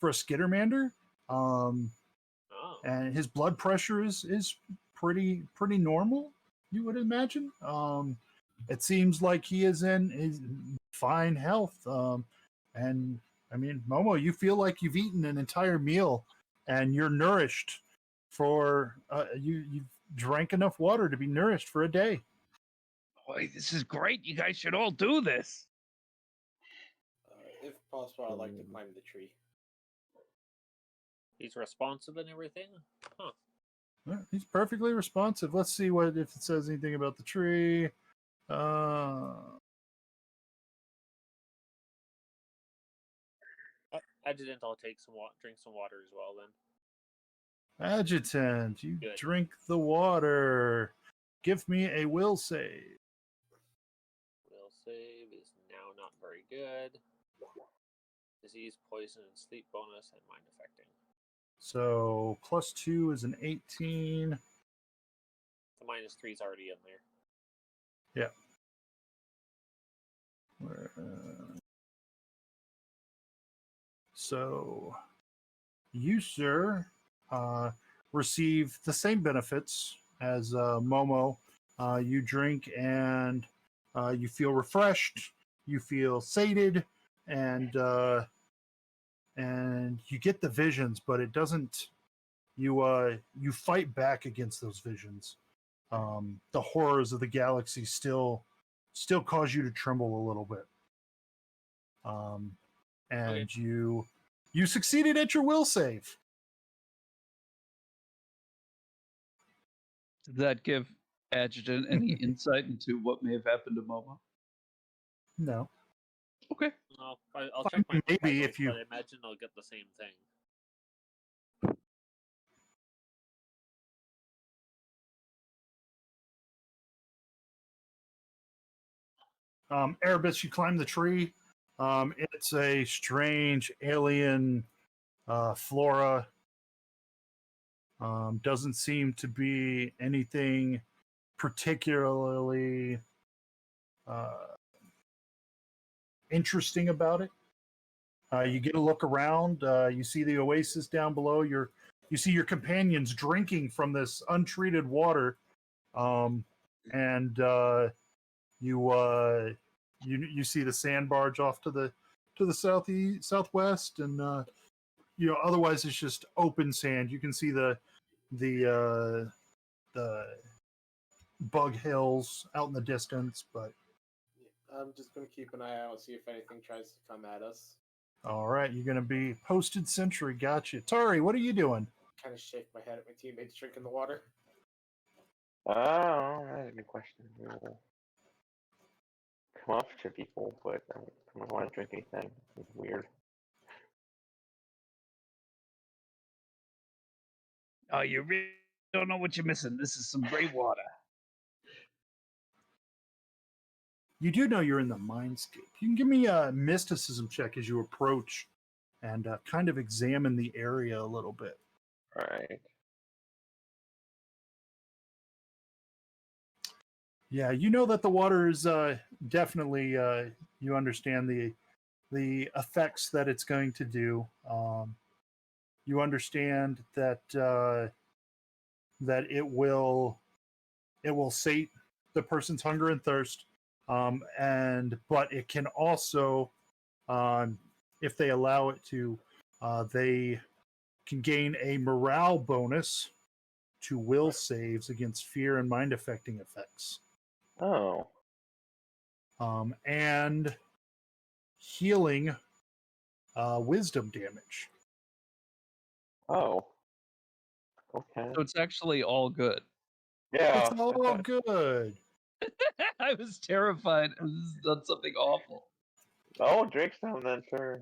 Skittermander. Oh. And his blood pressure is pretty normal, you would imagine. It seems like he is in fine health. And I mean, Momo, you feel like you've eaten an entire meal and you're nourished for you've drank enough water to be nourished for a day. Boy, this is great. You guys should all do this. If possible, I'd like to climb the tree. He's responsive and everything? Huh. Yeah, he's perfectly responsive. Let's see if it says anything about the tree. Adjutant, I'll take some drink some water as well then. Adjutant, you Good. drink the water. Give me a will save. Will save is now not very good. Disease, poison, and sleep bonus, and mind affecting. So +2 is an 18. The -3 is already in there. Yeah. So you, sir, receive the same benefits as Momo. You drink and you feel refreshed. You feel sated, and you get the visions, but it doesn't. You fight back against those visions. The horrors of the galaxy still cause you to tremble a little bit. And okay. You succeeded at your will save. Did that give Adjutant any insight into what may have happened to Momo? No. Okay. Well, I'll check my maybe if you. But I imagine I'll get the same thing. Erebus, you climb the tree. It's a strange alien flora. Doesn't seem to be anything particularly interesting about it. You get a look around. You see the oasis down below. You see your companions drinking from this untreated water, and you see the sand barge off to the southwest, and otherwise it's just open sand. You can see the bug hills out in the distance, but I'm just gonna keep an eye out, see if anything tries to come at us. All right, you're gonna be posted sentry. Gotcha. Tari, what are you doing? Kind of shake my head at my teammates drinking the water. Oh, that's a good question. We'll come up to people, but I don't want to drink anything. It's weird. Oh, you really don't know what you're missing. This is some great water. You do know you're in the mindscape. You can give me a mysticism check as you approach and kind of examine the area a little bit. All right. Yeah, you know that the water is definitely. You understand the effects that it's going to do. You understand that that it will sate the person's hunger and thirst, but it can also, if they allow it to, they can gain a morale bonus to will saves against fear and mind affecting effects. Oh. And healing wisdom damage. Oh. Okay. So it's actually all good. Yeah. It's all good. I was terrified. I was done something awful. Oh, drink some then, sure.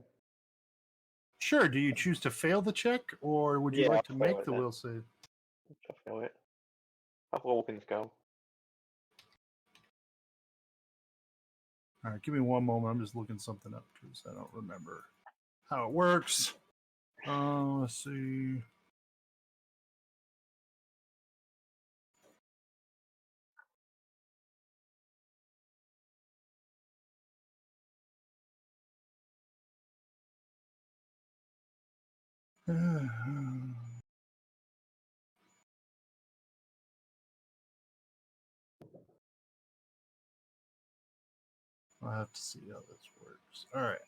Sure. Do you choose to fail the check, or would you like to make the will save? I'll fail it. How low can this go? All right, give me one moment. I'm just looking something up because I don't remember how it works. Let's see. I'll have to see how this works. All right.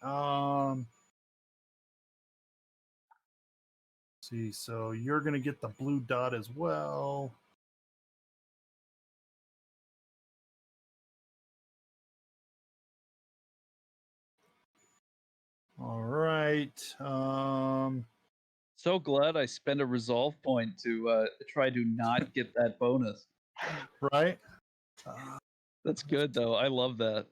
See, so you're gonna get the blue dot as well. All right. So glad I spent a resolve point to try to not get that bonus. Right. That's good though. I love that.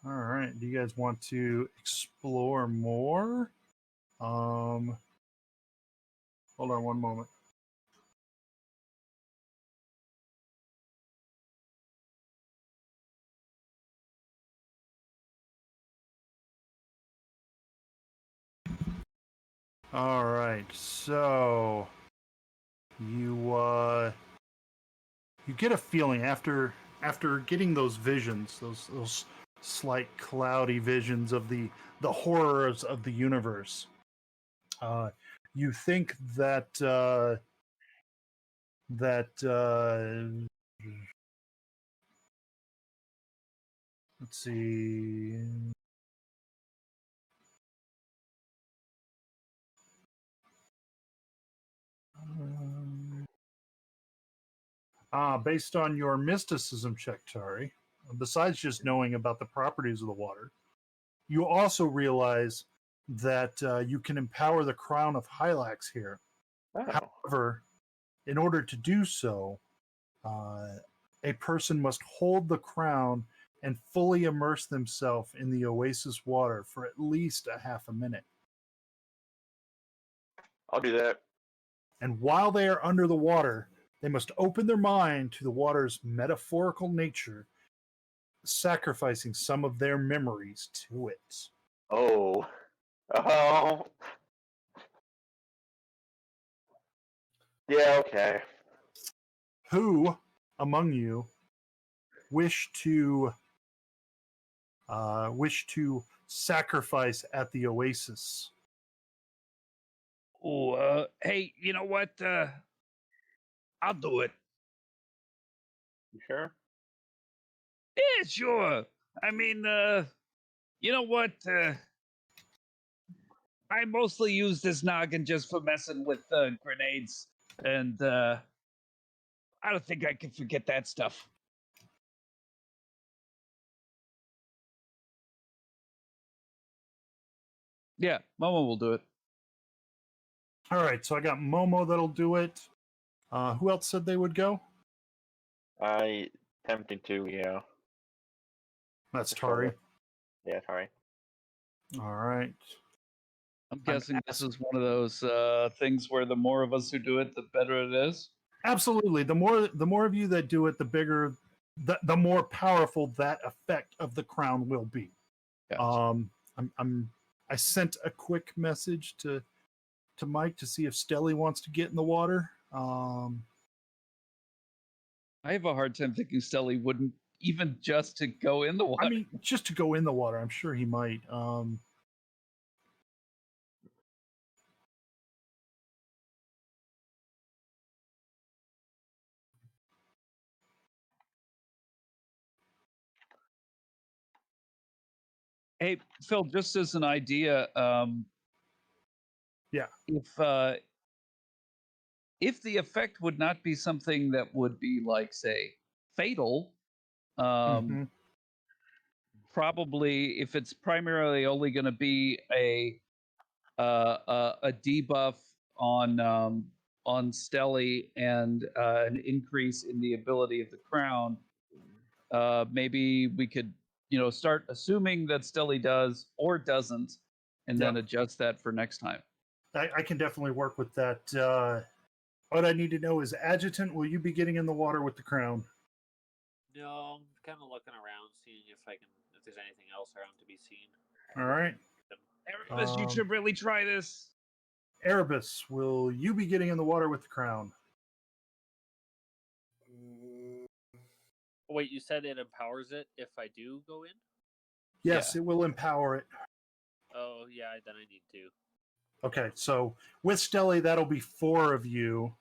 All right. Do you guys want to explore more? Hold on one moment. All right. So you get a feeling after getting those visions, those slight cloudy visions of the horrors of the universe. You think that let's see. Based on your mysticism check, Tari, besides just knowing about the properties of the water, you also realize that you can empower the crown of Hylax here. Oh. However, in order to do so, a person must hold the crown and fully immerse themselves in the oasis water for at least a half a minute. I'll do that. And while they are under the water, they must open their mind to the water's metaphorical nature, sacrificing some of their memories to it. Oh. Oh. Yeah, okay. Who among you wish to sacrifice at the oasis? Oh, hey, you know what? I'll do it. You sure? Yeah, sure. I mean, you know what? I mostly use this noggin just for messing with grenades, and I don't think I can forget that stuff. Yeah, Momo will do it. All right, so I got Momo that'll do it. Who else said they would go? I tempting to, yeah. That's For sure. Tari. Yeah, sorry. All right. I'm guessing this is one of those things where the more of us who do it, the better it is. Absolutely. The more of you that do it, the bigger, the more powerful that effect of the crown will be. Gotcha. I sent a quick message to Mike to see if Stelly wants to get in the water. I have a hard time thinking Stelly wouldn't even just to go in the water. I mean, just to go in the water, I'm sure he might. Hey, Phil, just as an idea, Yeah. If the effect would not be something that would be like, say, fatal, probably if it's primarily only going to be a debuff on on Stelly and an increase in the ability of the crown, maybe we could, start assuming that Stelly does or doesn't, and then adjust that for next time. I can definitely work with that. What I need to know is, Adjutant, will you be getting in the water with the crown? No, I'm kind of looking around, seeing if there's anything else around to be seen. All right. Erebus, you should really try this. Erebus, will you be getting in the water with the crown? Wait, you said it empowers it if I do go in? Yes, it will empower it. Oh, yeah, then I need to. Okay, so with Stelly, that'll be 4 of you.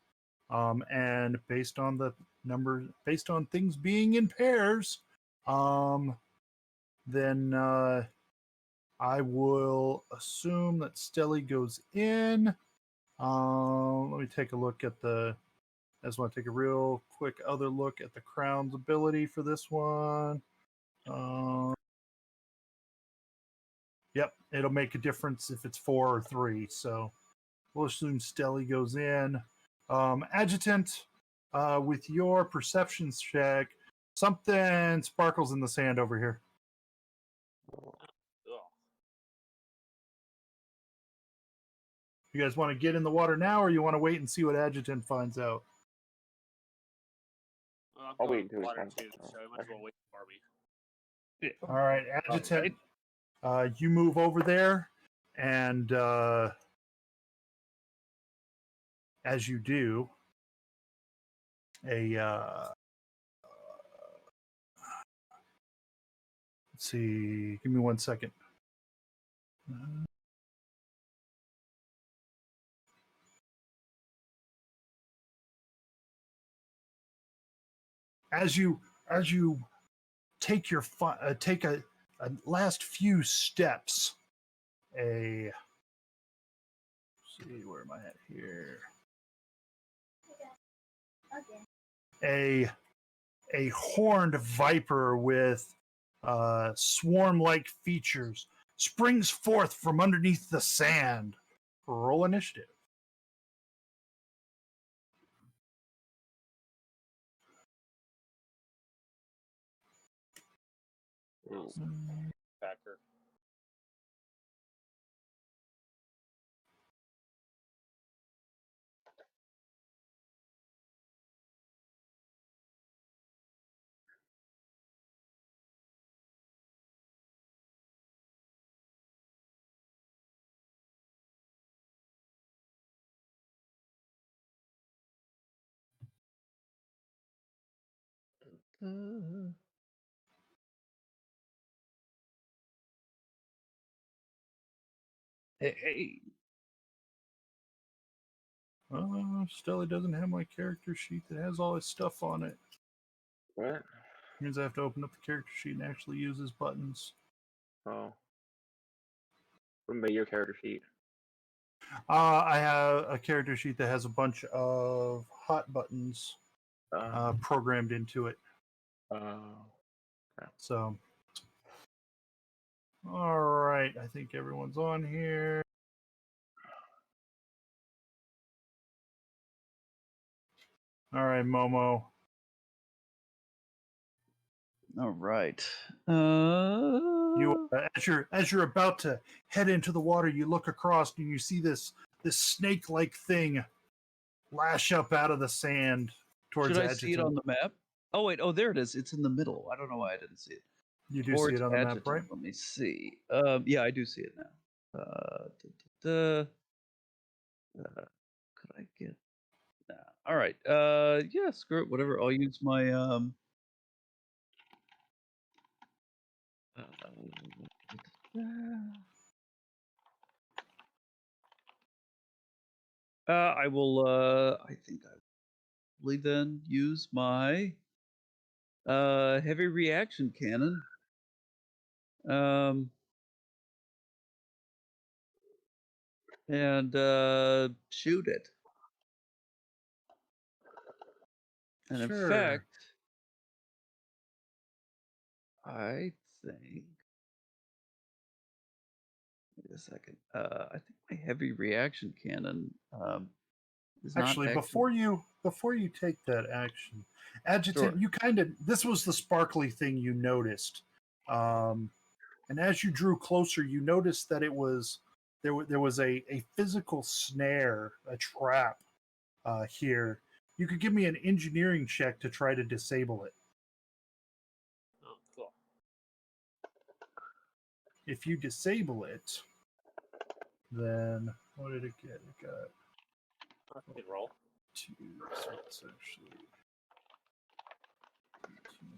And based on the number, based on things being in pairs, then I will assume that Stelly goes in. Let me take a look at the. I just want to take a real quick other look at the crown's ability for this one. Yep, it'll make a difference if it's 4 or 3. So we'll assume Stelly goes in. Adjutant, with your perception check, something sparkles in the sand over here. You guys want to get in the water now, or you want to wait and see what Adjutant finds out? Well, I'll wait until it's water done. too, so I might as well wait for me. All right, Adjutant, you move over there, and as you do, let's see, give me 1 second. As you take your take a last few steps, let's see, where am I at here? A horned viper with swarm-like features springs forth from underneath the sand. Roll initiative. Backer. Hey. Stelly doesn't have my character sheet that has all his stuff on it. What? Means I have to open up the character sheet and actually use his buttons. Oh. What about your character sheet? I have a character sheet that has a bunch of hot buttons programmed into it. So, all right, I think everyone's on here. All right, Momo. All right. You as you're about to head into the water, you look across and you see this snake-like thing lash up out of the sand towards Should I Adjutant. see it on the map? Oh wait, there it is. It's in the middle. I don't know why I didn't see it. You do see it on the map, right? Let me see. Yeah, I do see it now. Could I get? Nah. All right. Yeah. Screw it. Whatever. I'll use my I will. I think I will then use my heavy reaction cannon. And shoot it. And in fact, I think. Wait a second. I think my heavy reaction cannon is not Actually, action. before you take that action, Adjutant, Sure. you this was the sparkly thing you noticed, and as you drew closer, you noticed that there was a physical snare, a trap here. You could give me an engineering check to try to disable it. Oh, cool. If you disable it, then what did it get? It got I can roll. 2, so it's actually 18.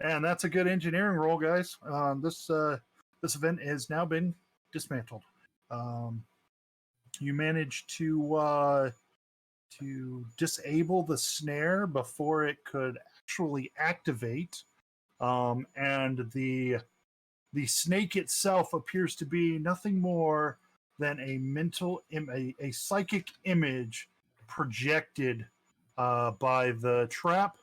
And that's a good engineering roll, guys. This event has now been dismantled. You managed to disable the snare before it could actually activate, and the snake itself appears to be nothing more than a psychic image projected by the trap.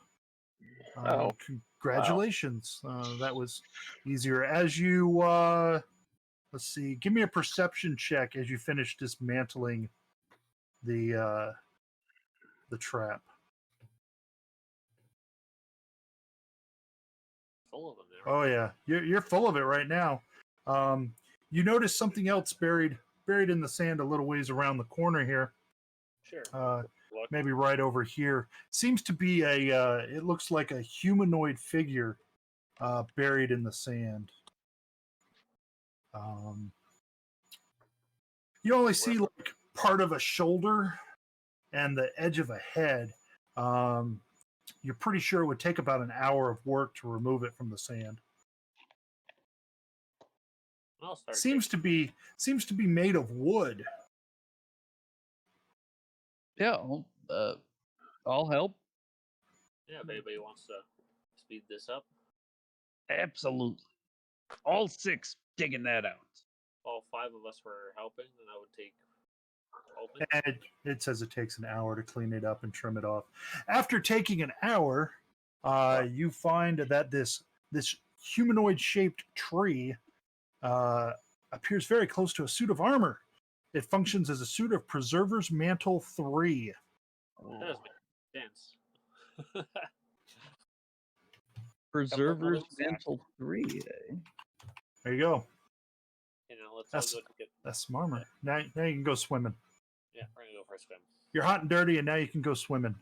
Oh. Congratulations. That was easier. As you, let's see, give me a perception check as you finish dismantling the trap. Full of them there. Oh yeah, you're full of it right now. You notice something else buried in the sand a little ways around the corner here. Sure. Look. Maybe right over here. Seems to be it looks like a humanoid figure buried in the sand. You only see like part of a shoulder and the edge of a head. You're pretty sure it would take about an hour of work to remove it from the sand. I'll start. Seems to be made of wood. Yeah, I'll help. Yeah, if anybody wants to speed this up, Absolutely. All 6 digging that out. all 5 of us were helping, then I would take helping. And it says it takes an hour to clean it up and trim it off. After taking an hour, you find that this humanoid-shaped tree appears very close to a suit of armor. It functions as a suit of Preserver's Mantle 3. That doesn't make sense. Preserver's Couple of Mantle 3, eh? There you go. You know, let's That's- all go to get. That's some armor. Now you can go swimming. Yeah, we're gonna go for a swim. You're hot and dirty, and now you can go swimming.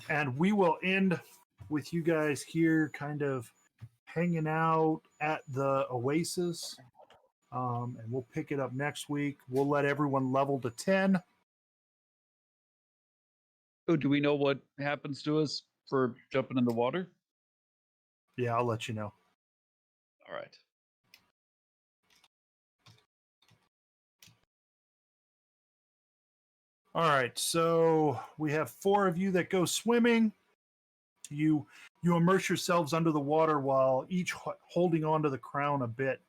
And we will end with you guys here kind of hanging out at the Oasis. And we'll pick it up next week. We'll let everyone level to 10. Oh, do we know what happens to us for jumping in the water? Yeah, I'll let you know. All right. All right, so we have 4 of you that go swimming. You immerse yourselves under the water while each holding onto the crown a bit.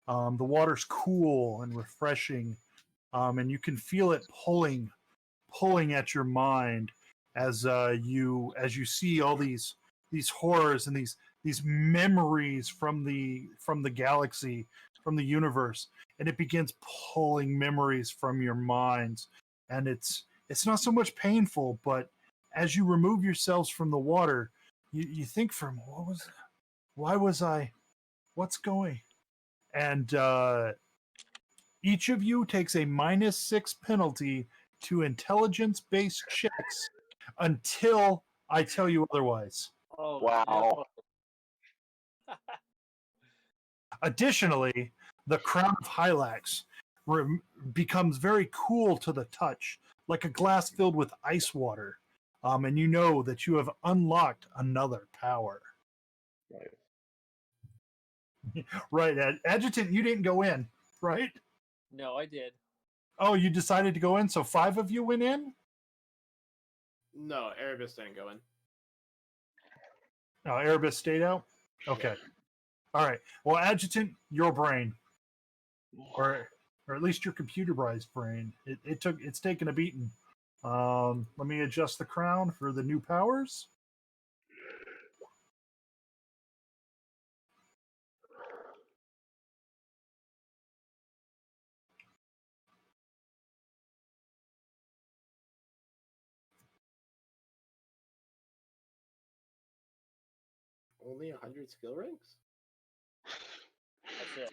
The water's cool and refreshing, and you can feel it pulling at your mind as you see all these horrors and these memories from the galaxy, from the universe, and it begins pulling memories from your minds. And it's not so much painful, but as you remove yourselves from the water, you think what's going? And each of you takes a -6 penalty to intelligence-based checks until I tell you otherwise. Oh, Wow. Additionally, the crown of Hylax becomes very cool to the touch, like a glass filled with ice water. And you know that you have unlocked another power. Right, Adjutant, you didn't go in, right? No, I did. Oh, you decided to go in, so 5 of you went in? No, Erebus didn't go in. Oh, Erebus stayed out? Okay. All right. Well, Adjutant, your brain. Or or at least your computerized brain. It's taken a beating. Let me adjust the crown for the new powers. Only 100 skill ranks? That's it.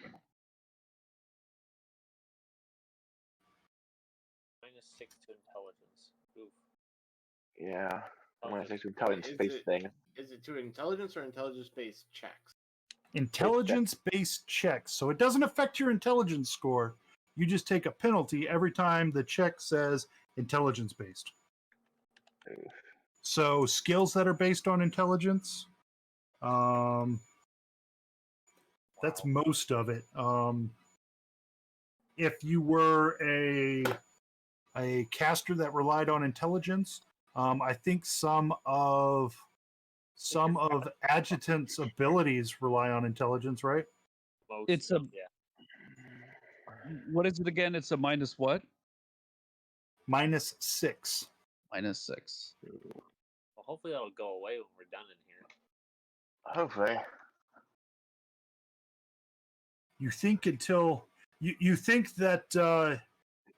-6 to intelligence. Oof. Yeah. I'm gonna say some Wait, intelligent space thing. Is it to intelligence or intelligence-based checks? Intelligence-based checks. So it doesn't affect your intelligence score. You just take a penalty every time the check says intelligence-based. Oof. So skills that are based on intelligence, that's most of it. If you were a caster that relied on intelligence, I think some of Adjutant's abilities rely on intelligence, right? Most It's a- yeah. What is it again? It's a minus what? -6. -6. Well, hopefully that'll go away when we're done in here. Hopefully. You think until you think that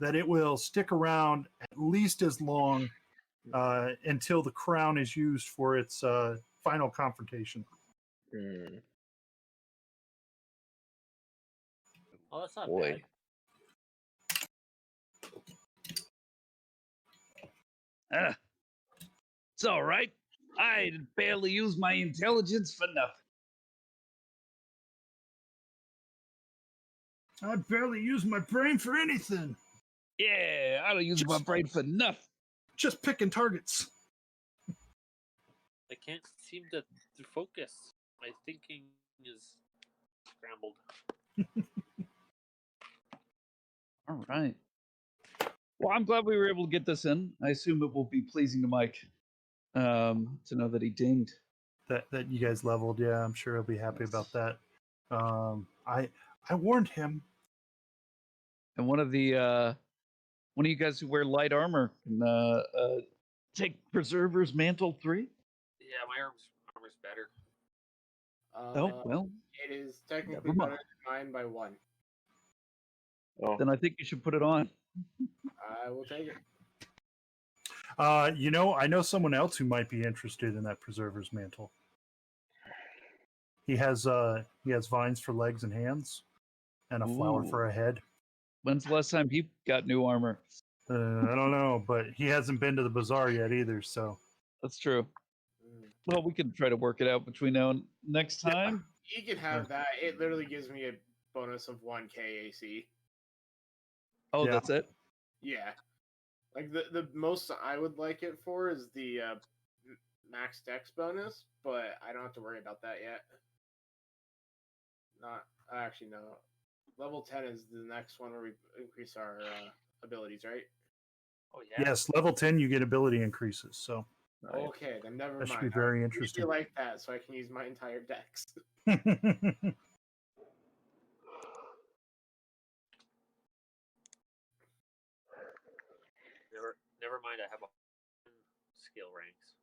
that it will stick around at least as long until the crown is used for its final confrontation. Hmm. Oh, that's not Boy. bad. It's all right. I barely use my intelligence for nothing. I barely use my brain for anything. Yeah, I don't use my brain for nothing. Just picking targets. I can't seem to focus. My thinking is scrambled. All right. Well, I'm glad we were able to get this in. I assume it will be pleasing to Mike to know that he dinged. That you guys leveled. Yeah, I'm sure he'll be happy about that. I warned him. And one of you guys who wear light armor can take Preserver's Mantle 3. Yeah, my armor's better. Oh, well, It is technically Never mind. better than mine by 1. Oh. then I think you should put it on. I will take it. I know someone else who might be interested in that Preserver's Mantle. He has vines for legs and hands, and a flower Ooh. for a head. When's the last time he got new armor? I don't know, but he hasn't been to the bazaar yet either. So That's true. Mm. Well, we can try to work it out between now and next Yeah. time. You can have that. It literally gives me a bonus of 1 KAC. Oh, Yeah. that's it? Yeah. Like the most I would like it for is the max dex bonus, but I don't have to worry about that yet. Not actually no. Level 10 is the next one where we increase our abilities, right? Oh yeah. yes, level 10 you get ability increases. So Nice. Okay, then never that mind. should be very I interesting. usually like that, so I can use my entire dex. Never mind. I have a skill ranks.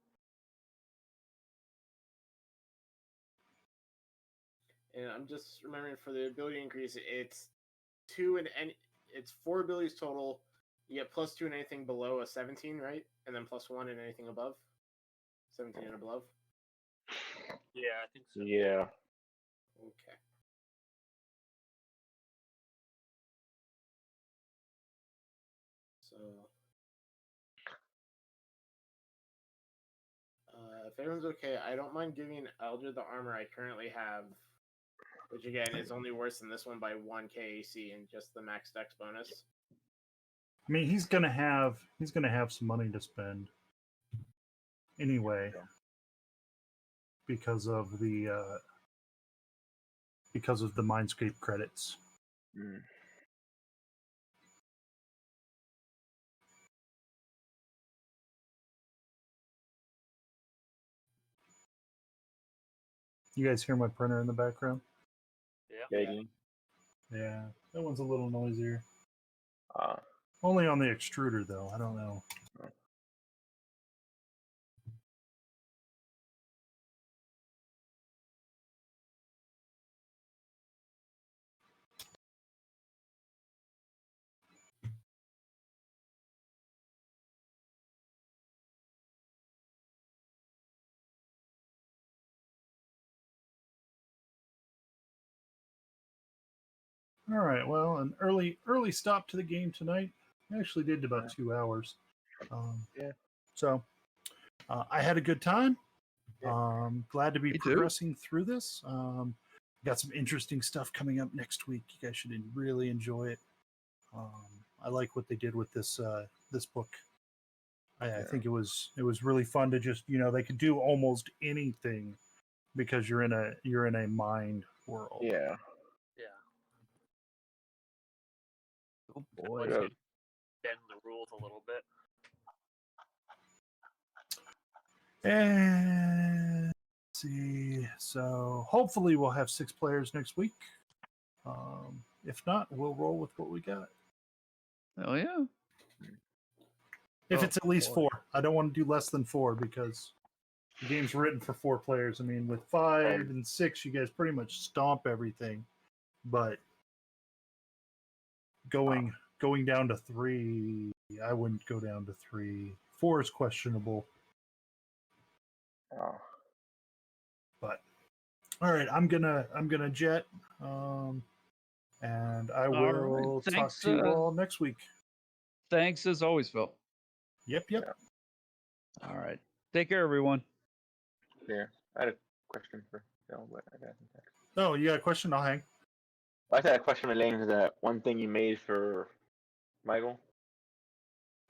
And I'm just remembering for the ability increase, it's 2 and it's 4 abilities total. You get +2 in anything below a 17, right? And then +1 in anything above 17 and above. Yeah, I think so. Yeah. Okay. So, if everyone's okay, I don't mind giving Eldred the armor I currently have, which again is only worse than this one by 1 KAC and just the max dex bonus. I mean, he's gonna have some money to spend anyway because of the Mindscape credits. Mm. You guys hear my printer in the background? Yeah. Begging. Yeah, that one's a little noisier. Only on the extruder, though. I don't know. All right. Well, an early stop to the game tonight. I actually did about 2 hours. Yeah. So I had a good time. Yeah. Glad to be Me too. progressing through this. Got some interesting stuff coming up next week. You guys should really enjoy it. I like what they did with this this book. I think it was really fun to just they could do almost anything because you're in a mind world. Yeah. Yeah. Oh Boy. boy. Yeah. Bend the rules a little bit. And let's see. So hopefully we'll have 6 players next week. If not, we'll roll with what we got. Oh yeah. If Oh, it's at least boy. 4, I don't want to do less than 4 because the game's written for 4 players. I mean, with 5 and 6, you guys pretty much stomp everything. But going down to 3, I wouldn't go down to 3. 4 is questionable. Oh. But all right, I'm gonna jet, and I All right. will talk Thanks, to you all next week. Thanks as always, Phil. Yep. All right. Take care, everyone. Yeah. I had a question for Phil, but I got some text. Oh, you got a question? I'll hang. I just had a question relating to that one thing you made for Michael.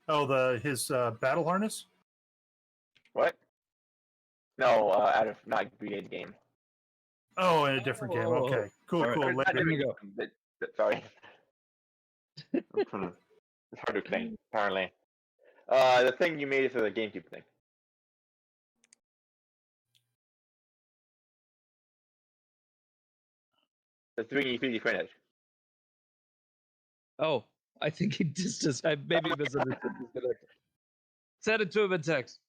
Oh, his battle harness. What? No, out of not Brigade game. Oh, in a different game. Oh, Okay, cool. all right. Cool. Not Later. Here we different go. game, but sorry. It's hard to explain, apparently. The thing you made for the GameCube thing. The 3D printed. Oh, I think he just I maybe misunderstood. Send it to him in text.